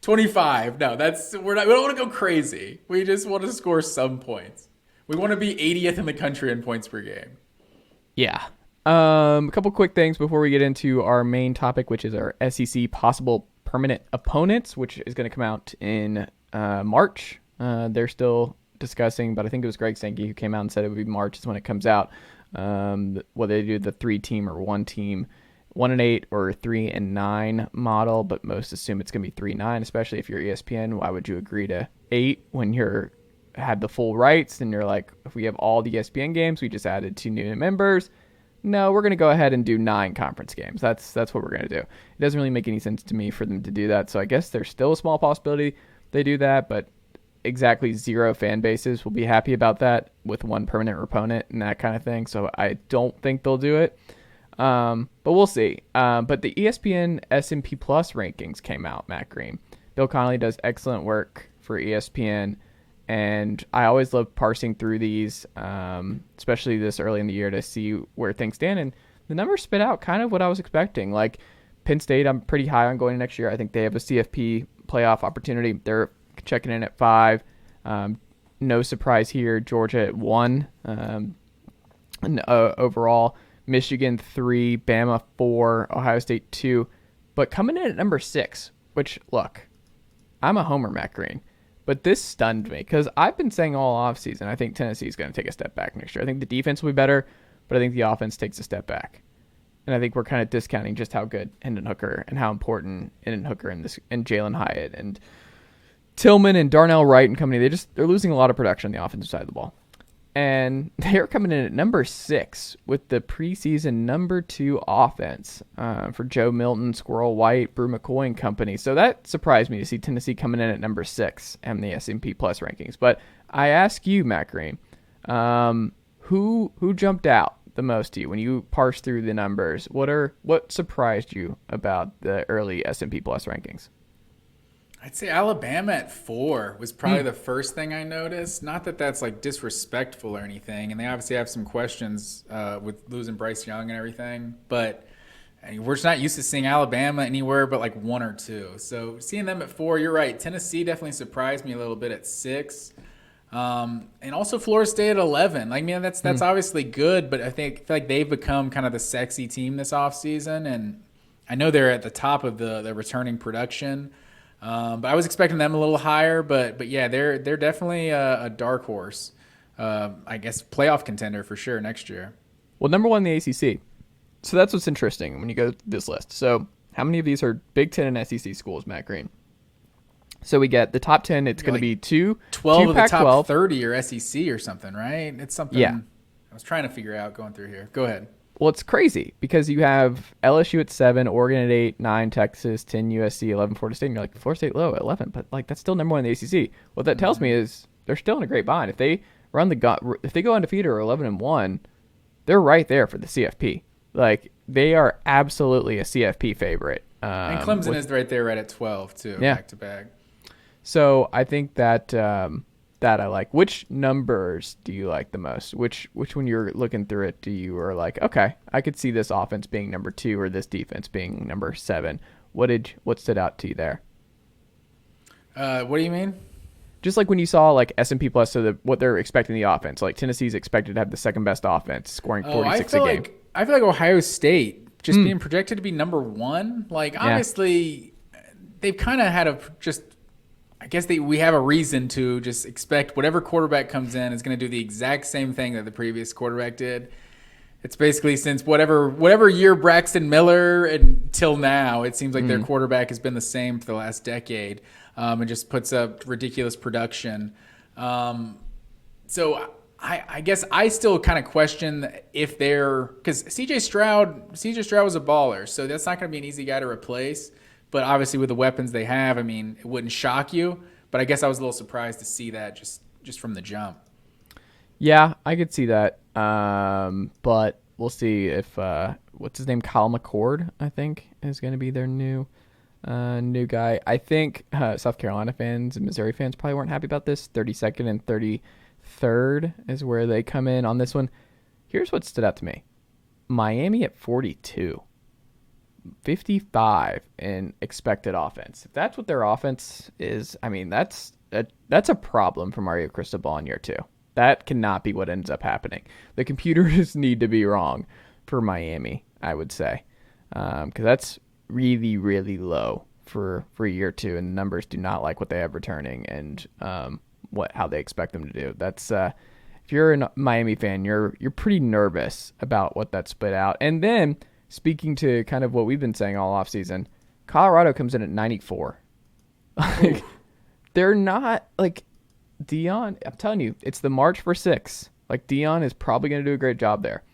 25. No, we don't want to go crazy. We just want to score some points. We want to be 80th in the country in points per game. Yeah. A couple quick things before we get into our main topic, which is our SEC possible permanent opponents, which is going to come out in March. They're still discussing, but I think it was Greg Sankey who came out and said it would be March is when it comes out. Whether they do the 3-team or 1-team, 1-8 or 3-9 model, but most assume it's going to be 3-9, especially if you're ESPN. Why would you agree to 8 when you're had the full rights? And you're like, if we have all the ESPN games, we just added 2 new members. No, we're going to go ahead and do 9 conference games. That's what we're going to do. It doesn't really make any sense to me for them to do that. So I guess there's still a small possibility they do that, but exactly 0 fan bases will be happy about that with 1 permanent opponent and that kind of thing. So I don't think they'll do it. But we'll see. But the ESPN SP Plus rankings came out, Matt Green. Bill Connolly does excellent work for ESPN. And I always love parsing through these, especially this early in the year, to see where things stand. And the numbers spit out kind of what I was expecting. Like Penn State, I'm pretty high on going next year. I think they have a CFP playoff opportunity. They're checking in at 5. No surprise here. Georgia at 1 overall. Michigan 3. Bama 4. Ohio State 2. But coming in at number 6, which, look, I'm a homer, Matt Green. But this stunned me, because I've been saying all offseason, I think Tennessee is going to take a step back next year. I think the defense will be better, but I think the offense takes a step back. And I think we're kind of discounting just how good Hendon Hooker and how important Hendon Hooker and Jalen Hyatt and Tillman and Darnell Wright and company, they're losing a lot of production on the offensive side of the ball. And they're coming in at number 6 with the preseason number 2 offense for Joe Milton, Squirrel White, Brew McCoy and company. So that surprised me to see Tennessee coming in at number 6 in the S&P Plus rankings. But I ask you, Matt Green, who jumped out the most to you when you parse through the numbers? What surprised you about the early S&P Plus rankings? I'd say Alabama at 4 was probably the first thing I noticed. Not that that's like disrespectful or anything, and they obviously have some questions with losing Bryce Young and everything. But I mean, we're just not used to seeing Alabama anywhere but like 1 or 2. So seeing them at 4, you're right. Tennessee definitely surprised me a little bit at 6, and also Florida State at 11. Like, man, that's obviously good, but I feel like they've become kind of the sexy team this offseason, and I know they're at the top of the returning production. But I was expecting them a little higher, but yeah, they're definitely a dark horse. I guess playoff contender for sure next year. Well, number 1 in the ACC. So that's what's interesting when you go through this list. So How many of these are Big Ten and SEC schools, Matt Green? So we get the top 10. It's going to be 12 two of the top Pac-12. 30 or SEC or something, right? It's something I was trying to figure out going through here. Go ahead. Well, it's crazy because you have LSU at 7, Oregon at 8, 9 Texas, 10 USC, 11 Florida State. And you're like, Florida State low at 11, but like that's still number 1 in the ACC. What that tells me is they're still in a great bind. If they if they go undefeated or 11-1, they're right there for the CFP. Like they are absolutely a CFP favorite. And Clemson is right there, right at 12 too, back to back. So I think that that I like. Which numbers do you like the most? Which when you're looking through it, do you are like, okay, I could see this offense being number 2 or this defense being number 7? What stood out to you there? What do you mean? Just like when you saw like S&P Plus, so what they're expecting the offense. Like Tennessee's expected to have the second best offense, scoring 46 a game. I feel like Ohio State just being projected to be number 1. Like obviously, they've kind of had I guess we have a reason to just expect whatever quarterback comes in is going to do the exact same thing that the previous quarterback did. It's basically since whatever year Braxton Miller until now, it seems like their quarterback has been the same for the last decade, and just puts up ridiculous production. So I guess I still kind of question if because CJ Stroud was a baller, so that's not going to be an easy guy to replace. But obviously with the weapons they have, I mean, it wouldn't shock you. But I guess I was a little surprised to see that just from the jump. Yeah, I could see that. But we'll see if what's his name, Kyle McCord, I think, is going to be their new guy. I think South Carolina fans and Missouri fans probably weren't happy about this. 32nd and 33rd is where they come in on this one. Here's what stood out to me. Miami at 42. 55 in expected offense. If that's what their offense is, I mean, that's a problem for Mario Cristobal in year 2. That cannot be what ends up happening. The computers need to be wrong for Miami, I would say, because that's really, really low for year 2, and the numbers do not like what they have returning and how they expect them to do. That's if you're a Miami fan, you're pretty nervous about what that spit out. And then speaking to kind of what we've been saying all offseason, Colorado comes in at 94. Like, they're not, like, Dion, I'm telling you, it's the March for 6. Like, Dion is probably going to do a great job there.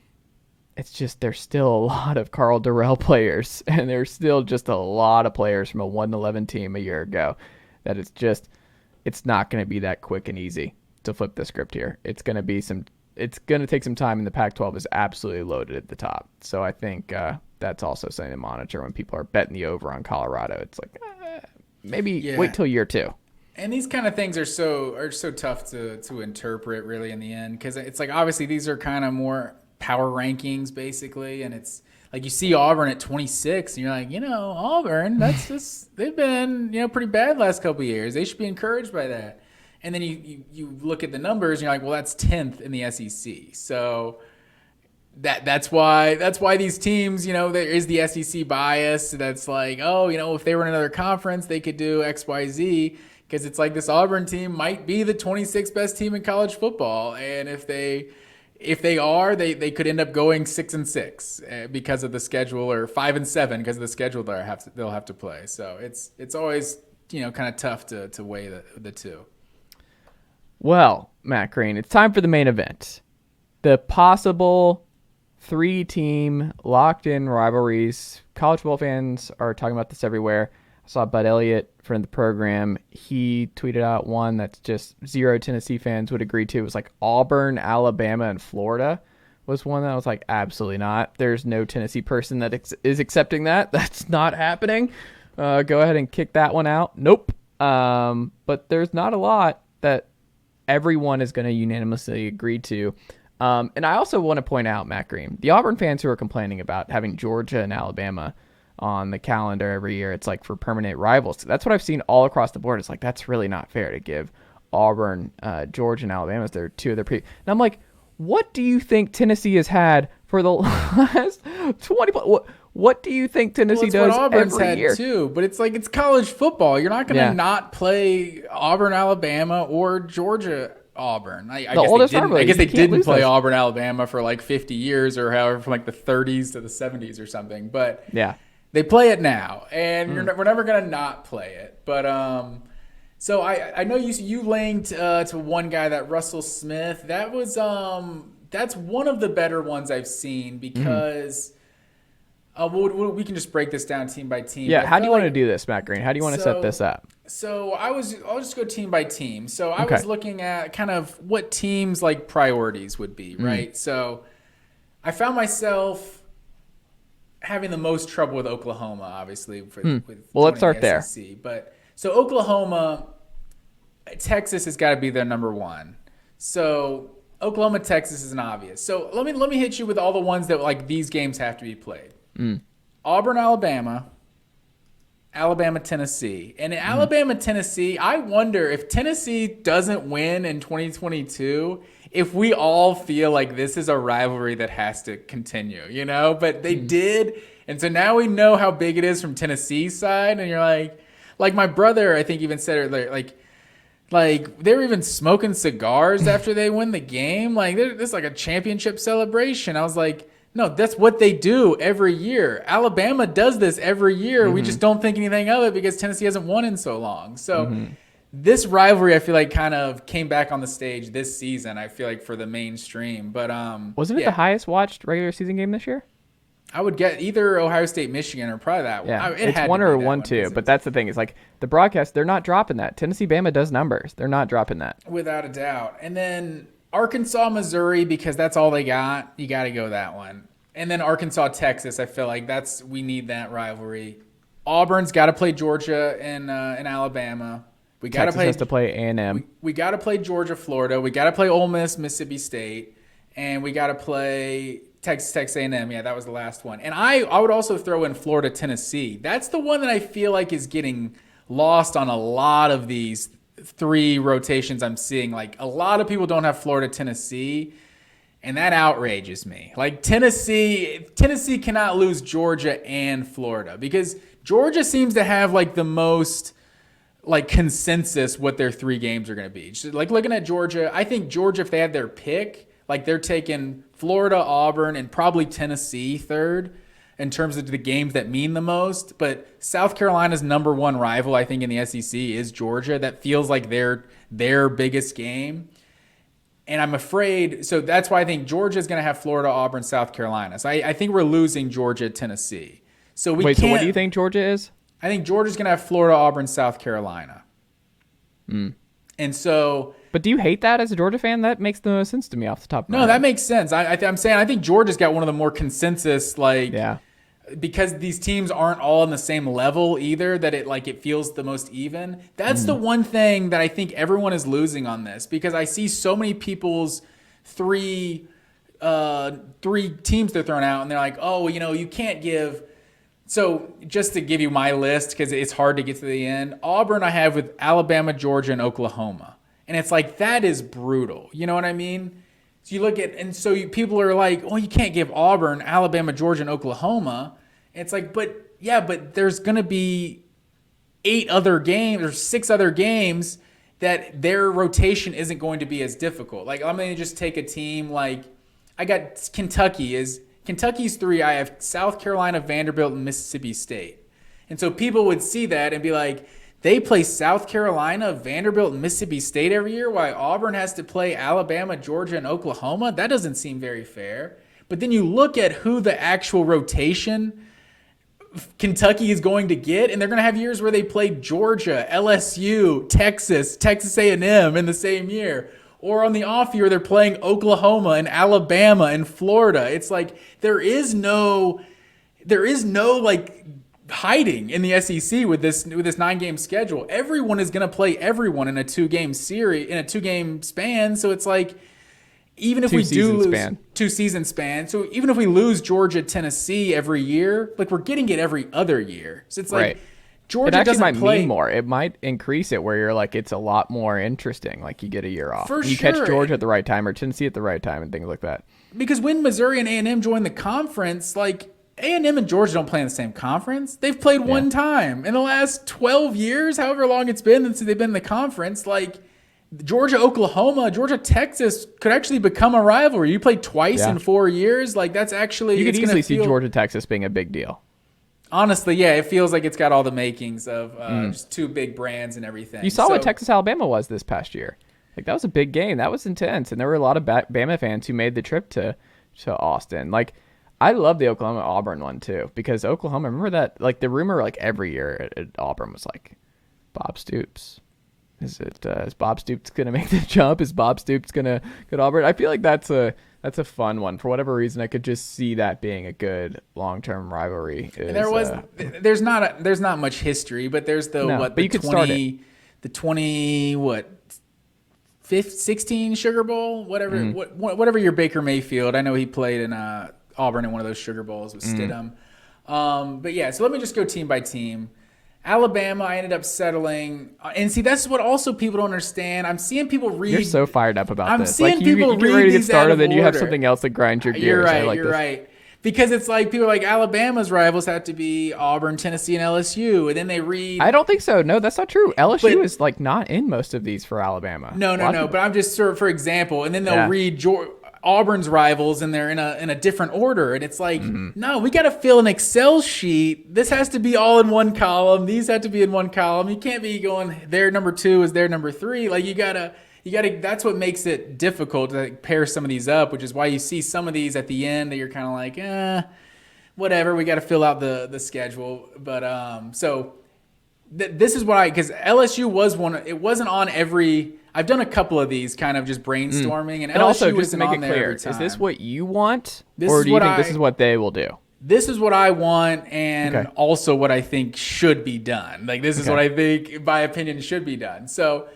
It's just there's still a lot of Carl Durrell players, and there's still just a lot of players from a 1-11 team a year ago that it's not going to be that quick and easy to flip the script here. It's going to take some time, and the Pac-12 is absolutely loaded at the top. So I think that's also something to monitor when people are betting the over on Colorado. It's like maybe wait till year 2. And these kind of things are so tough to interpret really in the end, because it's like obviously these are kind of more power rankings basically, and it's like you see Auburn at 26 and you're like, Auburn, that's just they've been pretty bad last couple of years. They should be encouraged by that. And then you look at the numbers and you're like, well, that's 10th in the SEC. So that's why these teams, there is the SEC bias. That's like, if they were in another conference, they could do X, Y, Z. Because it's like this Auburn team might be the 26th best team in college football, and if they are, they could end up going 6-6 because of the schedule, or 5-7 because of the schedule they'll have to play. So it's always kind of tough to weigh the two. Well, Matt Green, it's time for the main event. The possible 3-team locked-in rivalries. College football fans are talking about this everywhere. I saw Bud Elliott, friend of the program. He tweeted out one that's just zero Tennessee fans would agree to. It was like Auburn, Alabama, and Florida was one that I was like, absolutely not. There's no Tennessee person that is accepting that. That's not happening. Go ahead and kick that one out. Nope. But there's not a lot that everyone is going to unanimously agree to. And I also want to point out, Matt Green, the Auburn fans who are complaining about having Georgia and Alabama on the calendar every year, it's like for permanent rivals. That's what I've seen all across the board. It's like, that's really not fair to give Auburn, Georgia, and Alabama as their 2 of their And I'm like, what do you think Tennessee has had for the last 20? What do you think Tennessee does every year? Too, but it's like, it's college football. You're not going to not play Auburn, Alabama, or Georgia, Auburn. I guess they didn't play Auburn, Alabama for like 50 years or however, from like the 30s to the 70s or something. But yeah, They play it now, and we're never gonna not play it. But so I know you linked to one guy, that Russell Smith. That was that's one of the better ones I've seen because we can just break this down team by team. Yeah, how do you want to do this, Matt Green? How do you want to set this up? So I'll just go team by team. So I was looking at kind of what teams like priorities would be, right? So I found myself having the most trouble with Oklahoma, obviously. Well, let's start there. But so Oklahoma, Texas has got to be their number one. So Oklahoma, Texas is an obvious. So let me hit you with all the ones that like these games have to be played. Auburn, Alabama, Tennessee. And in Alabama, Tennessee, I wonder if Tennessee doesn't win in 2022, if we all feel like this is a rivalry that has to continue, But they did. And so now we know how big it is from Tennessee's side. And you're like my brother, I think even said it, like they were even smoking cigars after they win the game. Like this is like a championship celebration. I was like, no, that's what they do every year. Alabama does this every year. We just don't think anything of it because Tennessee hasn't won in so long. So this rivalry, I feel like, kind of came back on the stage this season, I feel like, for the mainstream. But wasn't it the highest watched regular season game this year? I would get either Ohio State, Michigan, or probably that one. Yeah, it's one or 1-2. But that's the thing. It's like the broadcast, they're not dropping that. Tennessee, Bama does numbers. They're not dropping that. Without a doubt. And then Arkansas, Missouri, because that's all they got. You got to go that one. And then Arkansas, Texas, I feel like we need that rivalry. Auburn's got to play Georgia and Alabama. We got to play A&M. We got to play Georgia, Florida. We got to play Ole Miss, Mississippi State, and we got to play Texas A&M. Yeah, that was the last one. And I would also throw in Florida, Tennessee. That's the one that I feel like is getting lost on a lot of these three rotations I'm seeing. Like a lot of people don't have Florida, Tennessee. And that outrages me. Like Tennessee cannot lose Georgia and Florida because Georgia seems to have like the most like consensus what their three games are going to be. Just, like looking at Georgia, I think Georgia, if they had their pick, like they're taking Florida, Auburn, and probably Tennessee third in terms of the games that mean the most. But South Carolina's number one rival, I think, in the SEC is Georgia. That feels like their biggest game. And I'm afraid, so that's why I think Georgia's going to have Florida, Auburn, South Carolina. So I think we're losing Georgia, Tennessee. So we Wait, so what do you think Georgia is? I think Georgia's going to have Florida, Auburn, South Carolina. And so... But do you hate that as a Georgia fan? That makes the most sense to me off the top of my head. No, that makes sense. I'm saying I think Georgia's got one of the more consensus, like... Yeah. Because these teams aren't all on the same level either, that it feels the most even. That's the one thing that I think everyone is losing on this, because I see so many people's three teams they're throwing out, and they're like, oh, you can't give. So just to give you my list, because it's hard to get to the end, Auburn I have with Alabama, Georgia, and Oklahoma. And it's like, that is brutal. You know what I mean? So you look at, and so people are like, oh, you can't give Auburn, Alabama, Georgia, and Oklahoma. And it's like, but there's going to be 8 other games or 6 other games that their rotation isn't going to be as difficult. Like, I'm going to just take a team like, I got Kentucky's 3. I have South Carolina, Vanderbilt, and Mississippi State. And so people would see that and be like, they play South Carolina, Vanderbilt, and Mississippi State every year, while Auburn has to play Alabama, Georgia, and Oklahoma. That doesn't seem very fair. But then you look at who the actual rotation Kentucky is going to get, and they're going to have years where they play Georgia, LSU, Texas A&M in the same year. Or on the off year, they're playing Oklahoma and Alabama and Florida. It's like there is no like hiding in the SEC with this 9-game schedule. Everyone is going to play everyone in a 2-game series, in a 2-game span. So it's like, even if we do lose 2-season span, so even if we lose Georgia, Tennessee every year, like we're getting it every other year. So it's like Georgia doesn't play mean more. It might increase it where you're like, it's a lot more interesting. Like you get a year off. You sure. catch Georgia at the right time or Tennessee at the right time and things like that. Because when Missouri and A&M join the conference, like A&M and Georgia don't play in the same conference. They've played one time in the last 12 years, however long it's been since they've been in the conference. Like Georgia, Oklahoma, Georgia, Texas could actually become a rivalry. You played twice in 4 years. Like that's actually, you could easily see Georgia, Texas being a big deal. Honestly, yeah, it feels like it's got all the makings of just two big brands and everything. You saw what Texas Alabama was this past year. Like that was a big game. That was intense, and there were a lot of Bama fans who made the trip to Austin. Like I love the Oklahoma Auburn one too because Oklahoma. Remember that? Like the rumor, like every year at Auburn was like Bob Stoops. Is Bob Stoops gonna make the jump? Is Bob Stoops gonna go to Auburn? I feel like that's a fun one. For whatever reason, I could just see that being a good long-term rivalry. There's not much history, but there's the 16 Sugar Bowl, whatever whatever your Baker Mayfield. I know he played in Auburn in one of those Sugar Bowls with Stidham. But yeah, so let me just go team by team. Alabama, I ended up settling. And see, that's what also people don't understand. I'm seeing people read. You're so fired up about this. I'm seeing people you get ready to get started, then you have something else that grinds your gears. You're right. Because it's like people are like Alabama's rivals have to be Auburn, Tennessee, and LSU. And then they read. I don't think so. No, that's not true. LSU is like not in most of these for Alabama. No. But I'm just for example. And then they'll read Auburn's rivals and they're in a different order, and it's like no, we got to fill an Excel sheet. This has to be all in one column. These have to be in one column. You can't be going their number 2 is their number 3. Like you gotta. That's what makes it difficult to pair some of these up, which is why you see some of these at the end that you're kind of like whatever. We got to fill out the schedule, but so this is what because LSU was one. It wasn't on every. I've done a couple of these kind of just brainstorming, and LSU also just to make it clear, is this what you want, or do you think this is what they will do? This is what I want, and also what I think should be done. Like this is what I think, in my opinion, should be done. So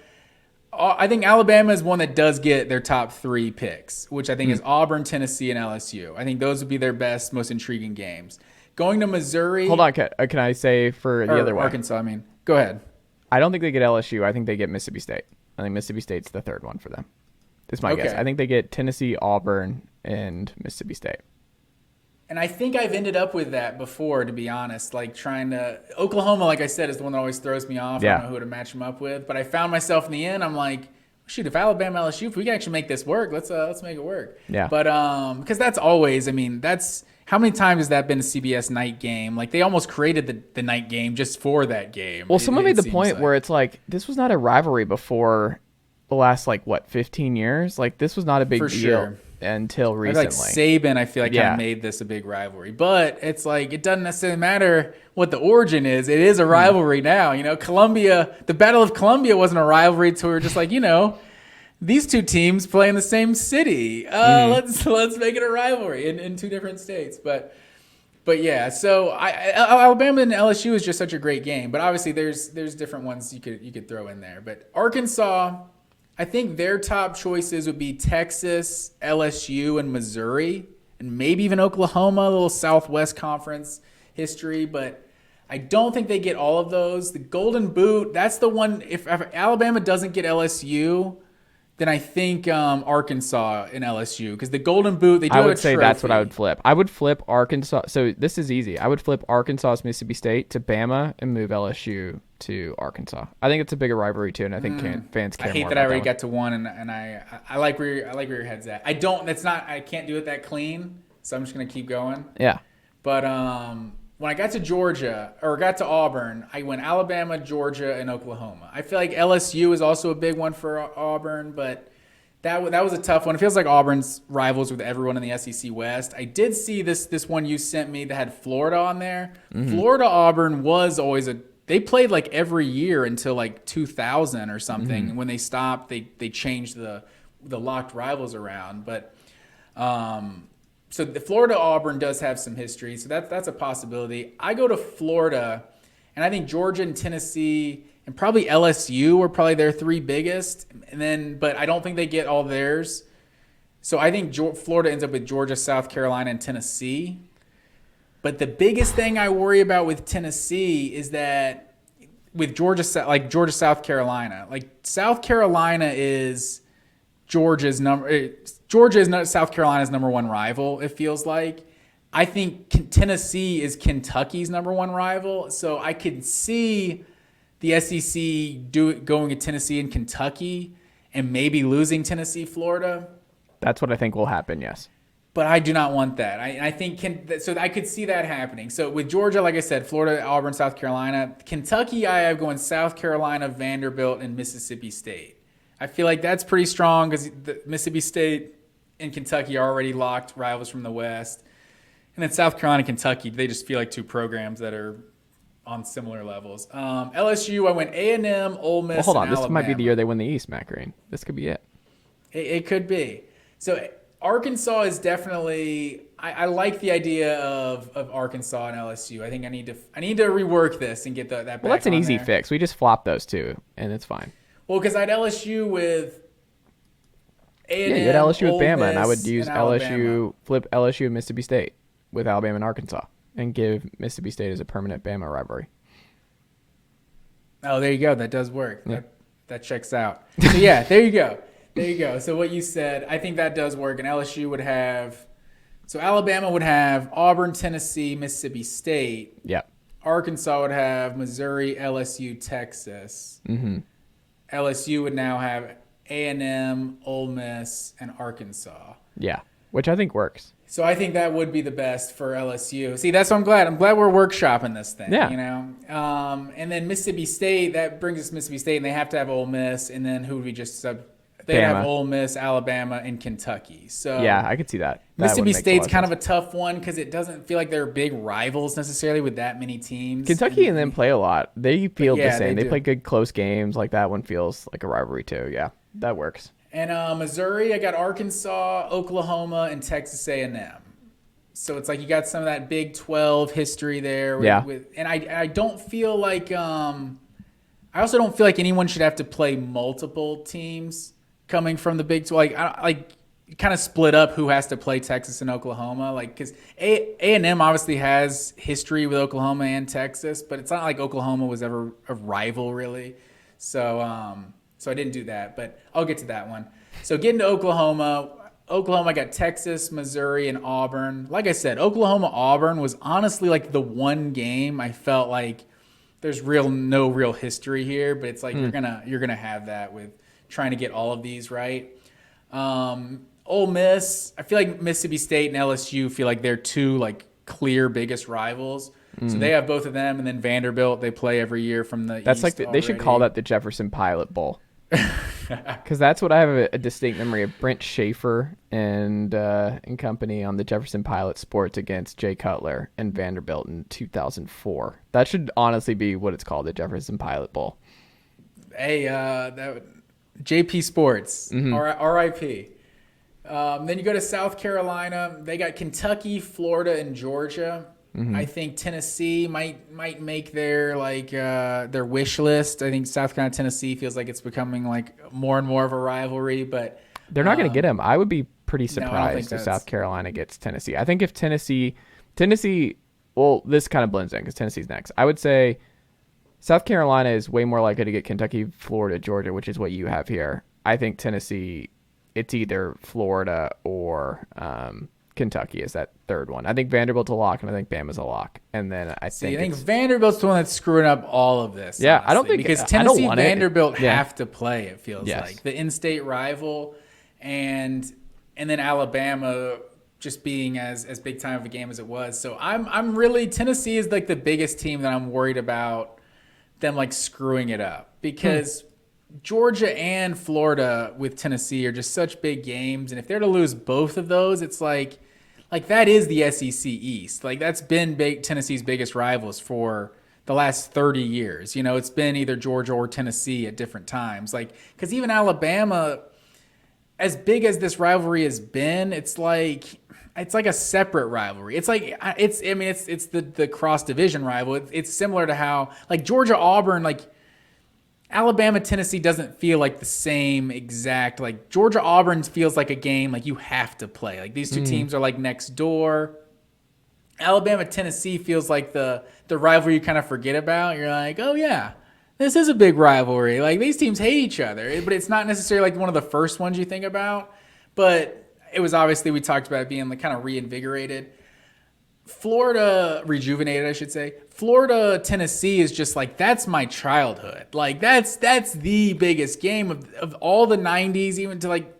I think Alabama is one that does get their top 3 picks, which I think is Auburn, Tennessee, and LSU. I think those would be their best, most intriguing games. Going to Missouri. Hold on, can I say for the other one? Arkansas. I mean, go ahead. I don't think they get LSU. I think they get Mississippi State. I think Mississippi State's the third one for them. That's my guess. I think they get Tennessee, Auburn, and Mississippi State. And I think I've ended up with that before, to be honest. Like trying to Oklahoma, like I said, is the one that always throws me off. I don't know who to match them up with. But I found myself in the end. I'm like, shoot, if Alabama, LSU, if we can actually make this work, let's make it work. Yeah. But because that's always, I mean, that's how many times has that been a CBS night game? Like they almost created the night game just for that game. Well, someone made the point where it's like this was not a rivalry before the last 15 years. Like this was not a big deal until recently. Like Saban, I feel like kind of made this a big rivalry, but it's like it doesn't necessarily matter what the origin is. It is a rivalry now. You know, Columbia, the Battle of Columbia wasn't a rivalry until we were just like, these two teams play in the same city. Let's make it a rivalry in two different states. But yeah, so Alabama and LSU is just such a great game. But obviously there's different ones you could throw in there. But Arkansas, I think their top choices would be Texas, LSU, and Missouri, and maybe even Oklahoma, a little Southwest Conference history. But I don't think they get all of those. The Golden Boot, that's the one. If Alabama doesn't get LSU, then I think Arkansas and LSU, because the Golden Boot, they do have a trophy. I would say that's what I would flip. I would flip Arkansas. So this is easy. I would flip Arkansas, Mississippi State to Bama and move LSU to Arkansas. I think it's a bigger rivalry too, and I think fans care more. I hate that I already got to one, and I like where your head's at. I can't do it that clean, so I'm just gonna keep going. Yeah. But when I got to Auburn, I went Alabama, Georgia, and Oklahoma. I feel like LSU is also a big one for Auburn, but that was a tough one. It feels like Auburn's rivals with everyone in the SEC West. I did see this one you sent me that had Florida on there. Florida Auburn was always they played like every year until like 2000 or something. When they stopped, they changed the locked rivals around, but. So the Florida Auburn does have some history, so that's a possibility. I go to Florida, and I think Georgia and Tennessee and probably LSU are probably their 3 biggest, but I don't think they get all theirs. So I think Florida ends up with Georgia, South Carolina, and Tennessee. But the biggest thing I worry about with Tennessee is that with Georgia, South Carolina, South Carolina is Georgia is not South Carolina's number 1 rival, it feels like. I think Tennessee is Kentucky's number 1 rival. So I could see the SEC going to Tennessee and Kentucky and maybe losing Tennessee, Florida. That's what I think will happen, yes. But I do not want that. I think so I could see that happening. So with Georgia, like I said, Florida, Auburn, South Carolina. Kentucky, I have going South Carolina, Vanderbilt, and Mississippi State. I feel like that's pretty strong because Mississippi State and Kentucky are already locked rivals from the West. And then South Carolina, Kentucky, they just feel like two programs that are on similar levels. LSU, I went A&M, Ole Miss, hold on. and This Alabama. might be the year they win the East, Matt Green. This could be it. It could be. So Arkansas is definitely. I like the idea of Arkansas and LSU. I think I need to rework this and get that back. Well, that's an easy there. fix. We just flop those two, and it's fine. Well, because I had LSU with A&M, Yeah, you had LSU with Ole Bama, Miss, and I would use and Alabama. LSU, flip LSU and Mississippi State with Alabama and Arkansas, and give Mississippi State as a permanent Bama rivalry. Oh, there you go. That does work. Yeah. That checks out. So yeah, there you go. There you go. So what you said, I think that does work. And LSU would have, so Alabama would have Auburn, Tennessee, Mississippi State. Yeah. Arkansas would have Missouri, LSU, Texas. Mm-hmm. LSU would now have A&M, Ole Miss, and Arkansas. Yeah, which I think works. So I think that would be the best for LSU. See, that's what I'm glad. I'm glad we're workshopping this thing. Yeah. You know, and then Mississippi State. That brings us to Mississippi State, and they have to have Ole Miss. And then who would we just sub? They Bama. have Ole Miss, Alabama, and Kentucky. So Yeah, I could see that. Mississippi State's kind of a tough one because it doesn't feel like they're big rivals necessarily with that many teams. Kentucky and them play a lot. They feel Yeah, the same. they They do. play good close games. Like that one feels like a rivalry too. Yeah, that works. And Missouri, I got Arkansas, Oklahoma, and Texas A&M. So it's like you got some of that Big 12 history there. And I don't feel like I also don't feel like anyone should have to play multiple teams coming from the Big 12. Like kind of split up who has to play Texas and Oklahoma. Like because A&M obviously has history with Oklahoma and Texas, but it's not like Oklahoma was ever a rival really. So I didn't do that, but I'll get to that one. So getting to Oklahoma, I got Texas, Missouri, and Auburn. Like I said, Oklahoma-Auburn was honestly like the one game I felt like there's no real history here, but it's like you're gonna have that with trying to get all of these right. Ole Miss, I feel like Mississippi State and LSU feel like they're two like clear biggest rivals. So they have both of them, and then Vanderbilt they play every year from the That's East like they should call that the Jefferson Pilot Bowl. Because that's what I have a distinct memory of. Brent Schaefer and company on the Jefferson Pilot Sports against Jay Cutler and Vanderbilt in 2004. That should honestly be what it's called, the Jefferson Pilot Bowl. Hey, that JP Sports, RIP. Then you go to South Carolina. They got Kentucky, Florida, and Georgia. I think Tennessee might make their their wish list. I think South Carolina, Tennessee feels like it's becoming like more and more of a rivalry, but they're not going to get him. I would be pretty I don't surprised think if South Carolina gets Tennessee. I think if Tennessee, well, this kind of blends in because Tennessee's next. I would say South Carolina is way more likely to get Kentucky, Florida, Georgia, which is what you have here. I think Tennessee, it's either Florida or Kentucky is that third one. I think Vanderbilt's a lock, and I think Bama's a lock. And then I think Vanderbilt's the one that's screwing up all of this. Yeah, honestly, I don't think because I don't Tennessee want it. Vanderbilt Yeah. have to play. It feels like the in-state rival, and then Alabama just being as big time of a game as it was. So I'm really Tennessee is like the biggest team that I'm worried about them like screwing it up because Georgia and Florida with Tennessee are just such big games, and if they're to lose both of those, it's like that is the SEC East. Like that's been Tennessee's biggest rivals for the last 30 years. You know, it's been either Georgia or Tennessee at different times. Like because even Alabama, as big as this rivalry has been, it's like a separate rivalry. It's like it's the cross division rival. It's similar to how like Georgia Auburn like. Alabama, Tennessee doesn't feel like the same exact, like Georgia Auburn feels like a game like you have to play. Like these two teams are like next door. Alabama, Tennessee feels like the rivalry you kind of forget about. You're like, oh yeah, this is a big rivalry. Like these teams hate each other, but it's not necessarily like one of the first ones you think about. But it was obviously, we talked about it being like kind of reinvigorated. Rejuvenated, I should say. Florida, Tennessee is just like, that's my childhood. Like that's the biggest game of all the 90s, even to like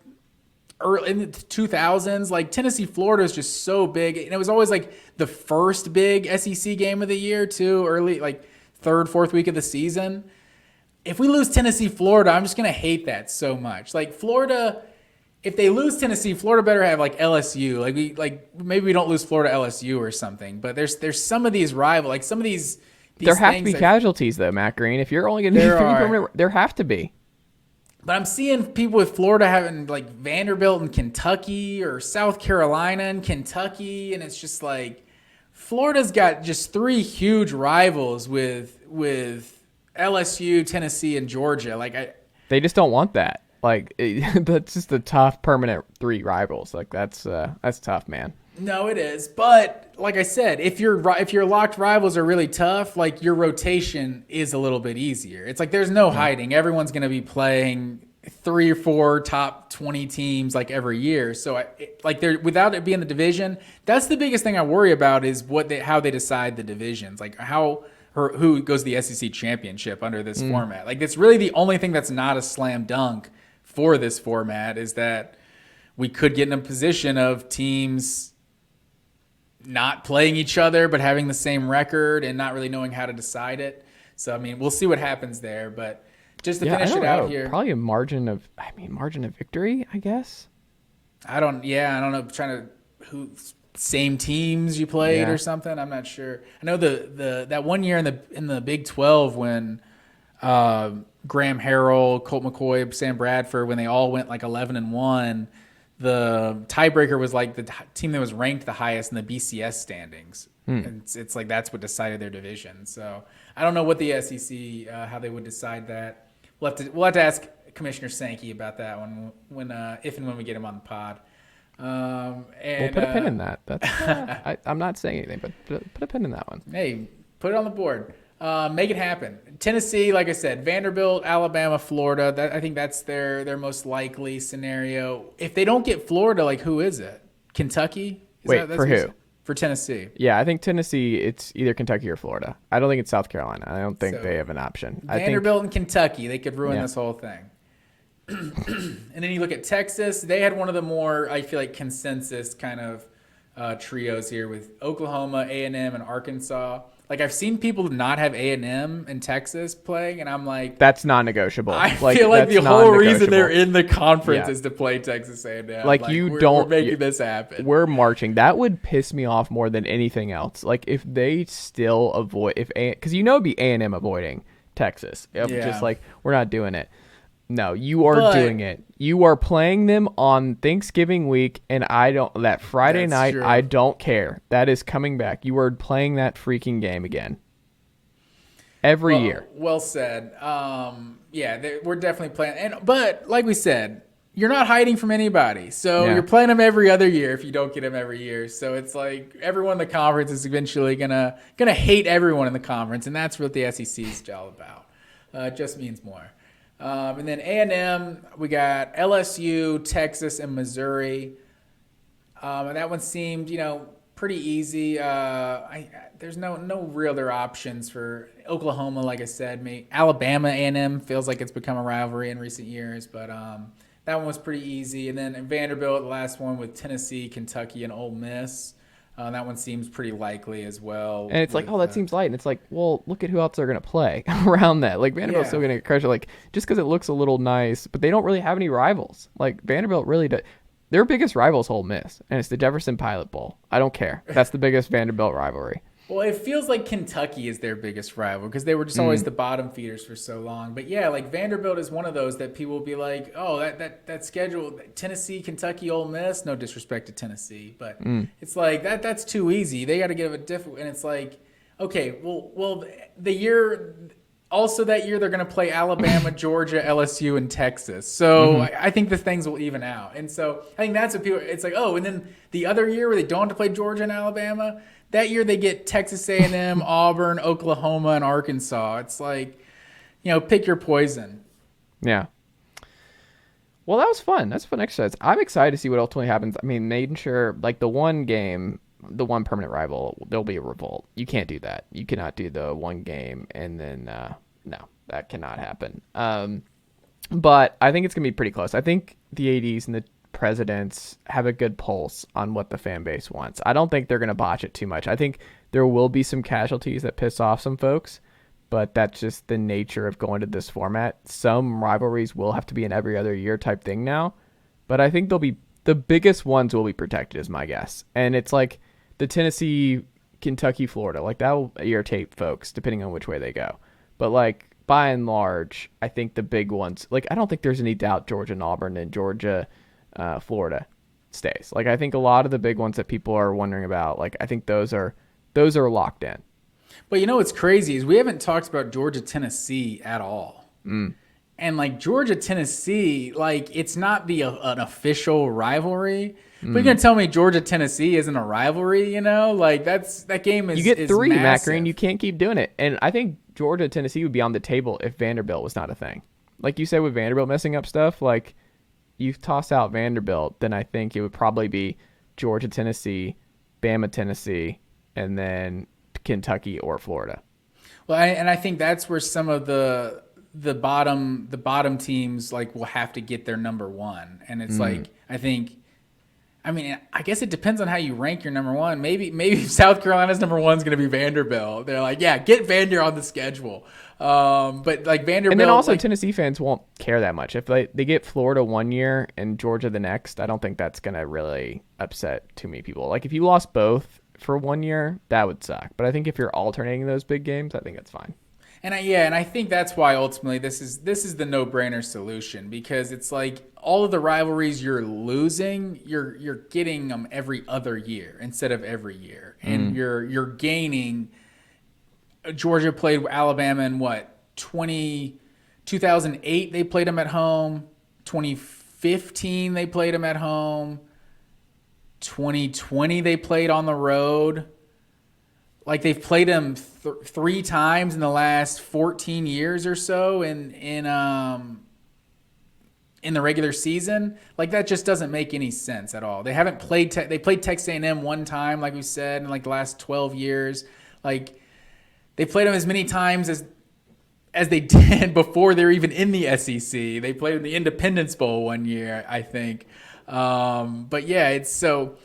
early in the 2000s. Like Tennessee, Florida is just so big, and it was always like the first big SEC game of the year too, early like third, fourth week of the season. If we lose Tennessee, Florida, I'm just gonna hate that so much. Like Florida, if they lose Tennessee, Florida better have like LSU. Maybe we don't lose Florida LSU or something. But there's some of these rivals, like some of these there have to be casualties though, Matt Green. If you're only going to do 3 permanent, there have to be. But I'm seeing people with Florida having like Vanderbilt and Kentucky or South Carolina and Kentucky, and it's just like Florida's got just 3 huge rivals with LSU, Tennessee, and Georgia. They just don't want that. Like that's just a tough permanent 3 rivals. Like that's tough, man. No, it is. But like I said, if your locked rivals are really tough, like your rotation is a little bit easier. It's like there's no hiding. Everyone's going to be playing 3 or 4 top 20 teams like every year. So without it being the division, that's the biggest thing I worry about is how they decide the divisions. Like who goes to the SEC championship under this format. Like that's really the only thing that's not a slam dunk for this format is that we could get in a position of teams not playing each other but having the same record and not really knowing how to decide it. So I mean, we'll see what happens there, but just to finish it out here, probably a margin of victory, I guess. I don't know, same teams you played or something. I'm not sure. I know that one year in the Big 12 when Graham Harrell, Colt McCoy, Sam Bradford, when they all went like 11-1, the tiebreaker was like the team that was ranked the highest in the BCS standings. And it's like that's what decided their division. So I don't know what the SEC how they would decide that. We'll have to ask Commissioner Sankey about that one if and when we get him on the pod. We'll put a pin in that. That's I'm not saying anything, but put a pin in that one. Hey, put it on the board. Make it happen. Tennessee, like I said, Vanderbilt, Alabama, Florida. I think that's their most likely scenario. If they don't get Florida, like who is it? Kentucky? For who? For Tennessee. Yeah, I think Tennessee. It's either Kentucky or Florida. I don't think it's South Carolina. I don't think they have an option. Vanderbilt and Kentucky, they could ruin this whole thing. And then you look at Texas. They had one of the more, I feel like, consensus kind of trios here with Oklahoma, A&M, and Arkansas. Like I've seen people not have A&M and Texas playing, and I'm like, that's non-negotiable. I feel like the whole reason they're in the conference is to play Texas A&M. Like we're making this happen. We're marching. That would piss me off more than anything else. Like if they still avoid because it'd be A&M avoiding Texas. Just like we're not doing it. No, you are doing it. You are playing them on Thanksgiving week, and that Friday night, true. I don't care. That is coming back. You are playing that freaking game again. Every year. Well said. We're definitely playing. But like we said, you're not hiding from anybody. So you're playing them every other year if you don't get them every year. So it's like everyone in the conference is eventually gonna hate everyone in the conference, and that's what the SEC is all about. It just means more. And then A&M, we got LSU, Texas, and Missouri. And that one seemed, pretty easy. There's no real other options for Oklahoma, like I said. Alabama, A&M feels like it's become a rivalry in recent years, but that one was pretty easy. And then Vanderbilt, the last one with Tennessee, Kentucky, and Ole Miss. That one seems pretty likely as well. And it's that seems light. And it's like, well, look at who else they're going to play around that. Like, Vanderbilt's still going to get crushed. Like, just because it looks a little nice, but they don't really have any rivals. Like, Vanderbilt really does. Their biggest rival is Ole Miss, and it's the Jefferson Pilot Bowl. I don't care. That's the biggest Vanderbilt rivalry. Well, it feels like Kentucky is their biggest rival because they were just always the bottom feeders for so long. But yeah, like Vanderbilt is one of those that people will be like, oh, that schedule, Tennessee, Kentucky, Ole Miss. No disrespect to Tennessee, but it's like that's too easy. They got to give a different. And it's like, okay, well, that year they're going to play Alabama, Georgia, LSU, and Texas. So I think the things will even out. And so I think that's what people. It's like, oh, and then the other year where they don't have to play Georgia and Alabama. That year they get Texas A&M, Auburn, Oklahoma, and Arkansas. It's like, pick your poison. Yeah. Well, that was fun. That's a fun exercise. I'm excited to see what ultimately happens. I mean, making sure, like the one game, the one permanent rival, there'll be a revolt. You can't do that. You cannot do the one game and then, no, that cannot happen. But I think it's going to be pretty close. I think the 80s and the presidents have a good pulse on what the fan base wants. I don't think they're going to botch it too much. I think there will be some casualties that piss off some folks, but that's just the nature of going to this format. Some rivalries will have to be an every other year type thing now, but I think the biggest ones will be protected is my guess. And it's like the Tennessee, Kentucky, Florida, like that will irritate folks depending on which way they go. But like by and large, I think the big ones, like I don't think there's any doubt Georgia and Auburn and Georgia, Florida stays. Like I think a lot of the big ones that people are wondering about, like I think those are locked in. But you know what's crazy is we haven't talked about Georgia Tennessee at all. And like Georgia Tennessee, like it's not an official rivalry. But you're gonna tell me Georgia Tennessee isn't a rivalry? You know, like that game is. You get three, massive. Matt Green. You can't keep doing it. And I think Georgia Tennessee would be on the table if Vanderbilt was not a thing. Like you said with Vanderbilt messing up stuff, like you toss out Vanderbilt, then I think it would probably be Georgia Tennessee, Bama Tennessee, and then Kentucky or Florida. Well, and I think that's where some of the bottom teams like will have to get their number one, and it's like I guess it depends on how you rank your number one. Maybe South Carolina's number one is going to be Vanderbilt. They're like, yeah, get Vander on the schedule. But like Vanderbilt, and then also like, Tennessee fans won't care that much if they get Florida one year and Georgia the next. I don't think that's going to really upset too many people. Like if you lost both for 1 year, that would suck. But I think if you're alternating those big games, I think that's fine. And I think that's why ultimately this is the no-brainer solution, because it's like all of the rivalries you're losing, you're getting them every other year instead of every year, and you're gaining. Georgia played Alabama in 2008 they played them at home, 2015 they played them at home, 2020 they played on the road. Like they've played them 3 times in the last 14 years or so in the regular season. Like that just doesn't make any sense at all. They haven't played. They played Texas A&M one time, like we said, in like the last 12 years. Like they played them as many times as they did before they were even in the SEC. They played in the Independence Bowl one year, I think. But yeah, it's so.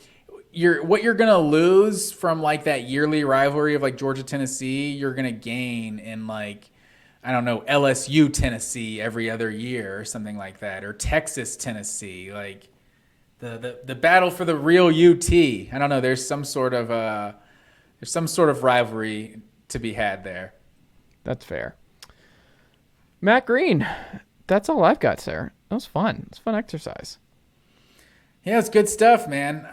What you're gonna lose from like that yearly rivalry of like Georgia Tennessee, you're gonna gain in like, I don't know, LSU Tennessee every other year or something like that, or Texas Tennessee, like the battle for the real UT. I don't know. There's some sort of rivalry to be had there. That's fair. Matt Green, that's all I've got, sir. That was fun. It's a fun exercise. Yeah, it's good stuff, man.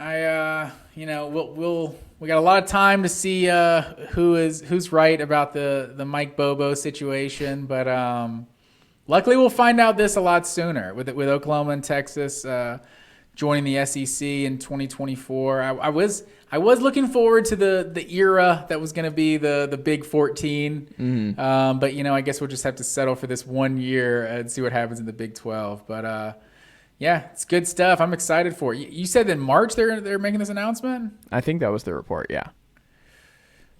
We got a lot of time to see who's right about the Mike Bobo situation, but luckily we'll find out this a lot sooner with Oklahoma and Texas joining the SEC in 2024. I was looking forward to the era that was going to be the Big 14, but I guess we'll just have to settle for this 1 year and see what happens in the Big 12. But yeah, it's good stuff. I'm excited for it. You said in March they're making this announcement? I think that was the report, yeah.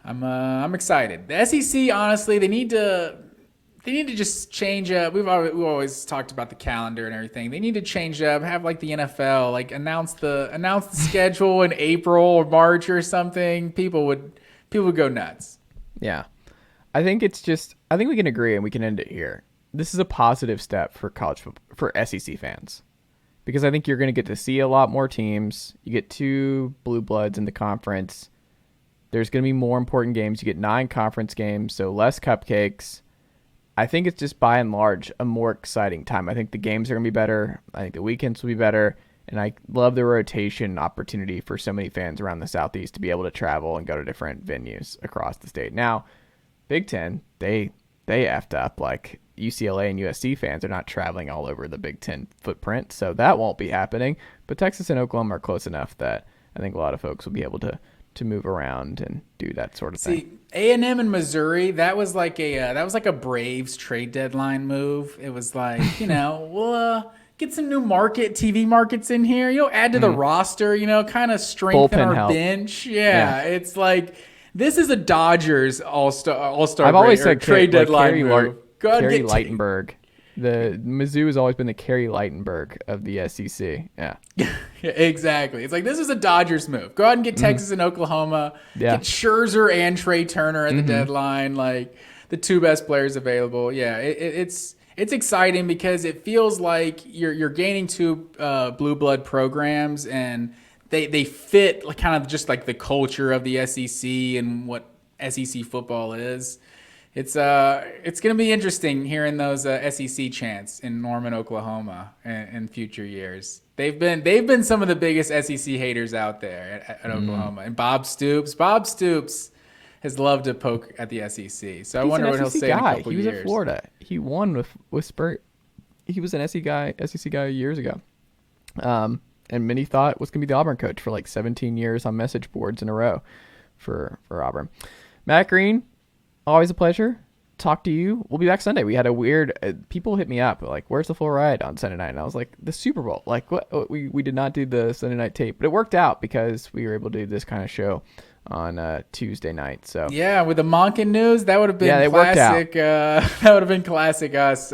I'm excited. The SEC, honestly, they need to just change up. We've always talked about the calendar and everything. They need to change up, have like the NFL, like announce the schedule in April or March or something. People would go nuts. Yeah. I think we can agree and we can end it here. This is a positive step for college football, for SEC fans. Because I think you're going to get to see a lot more teams. You get 2 blue bloods in the conference. There's going to be more important games. You get 9 conference games, so less cupcakes. I think it's just by and large a more exciting time. I think the games are going to be better. I think the weekends will be better. And I love the rotation opportunity for so many fans around the Southeast to be able to travel and go to different venues across the state. Now, Big Ten, they effed up. Like UCLA and USC fans are not traveling all over the Big Ten footprint, so that won't be happening. But Texas and Oklahoma are close enough that I think a lot of folks will be able to move around and do that sort of thing. See, A&M and Missouri, that was like a Braves trade deadline move. It was like, we'll get some new TV markets in here, add to the roster, kind of strengthen Bullpen our help. bench. Yeah, it's like this is a Dodgers all-star I've always said trade deadline move. Kerry Lightenberg The Mizzou has always been the Kerry Lightenberg of the SEC. Yeah. Exactly. It's like, this is a Dodgers move. Go out and get Texas and Oklahoma. Yeah. Get Scherzer and Trey Turner at the deadline. Like, the two best players available. Yeah, it's exciting because it feels like you're gaining two blue blood programs, and they fit like kind of just like the culture of the SEC and what SEC football is. It's going to be interesting hearing those SEC chants in Norman, Oklahoma, in future years. They've been some of the biggest SEC haters out there at Oklahoma. And Bob Stoops has loved to poke at the SEC. So I wonder what he'll say in a couple years. He was at Florida. He won with Spurt. He was an SEC guy years ago. And many thought was going to be the Auburn coach for like 17 years on message boards in a row for Auburn. Matt Green, always a pleasure. Talk to you. We'll be back Sunday. We had a weird people hit me up like, where's the full ride on Sunday night? And I was like, the Super Bowl. Like, what? We did not do the Sunday night tape, but it worked out because we were able to do this kind of show on Tuesday night. So yeah, with the Monken news, that would have been classic. That would have been classic us.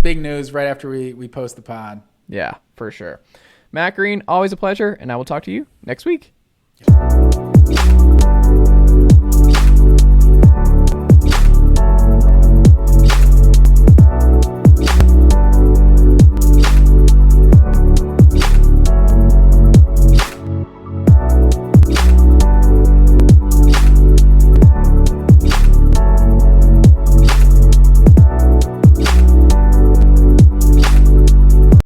Big news right after we post the pod. Yeah, for sure. Matt Green, always a pleasure, and I will talk to you next week.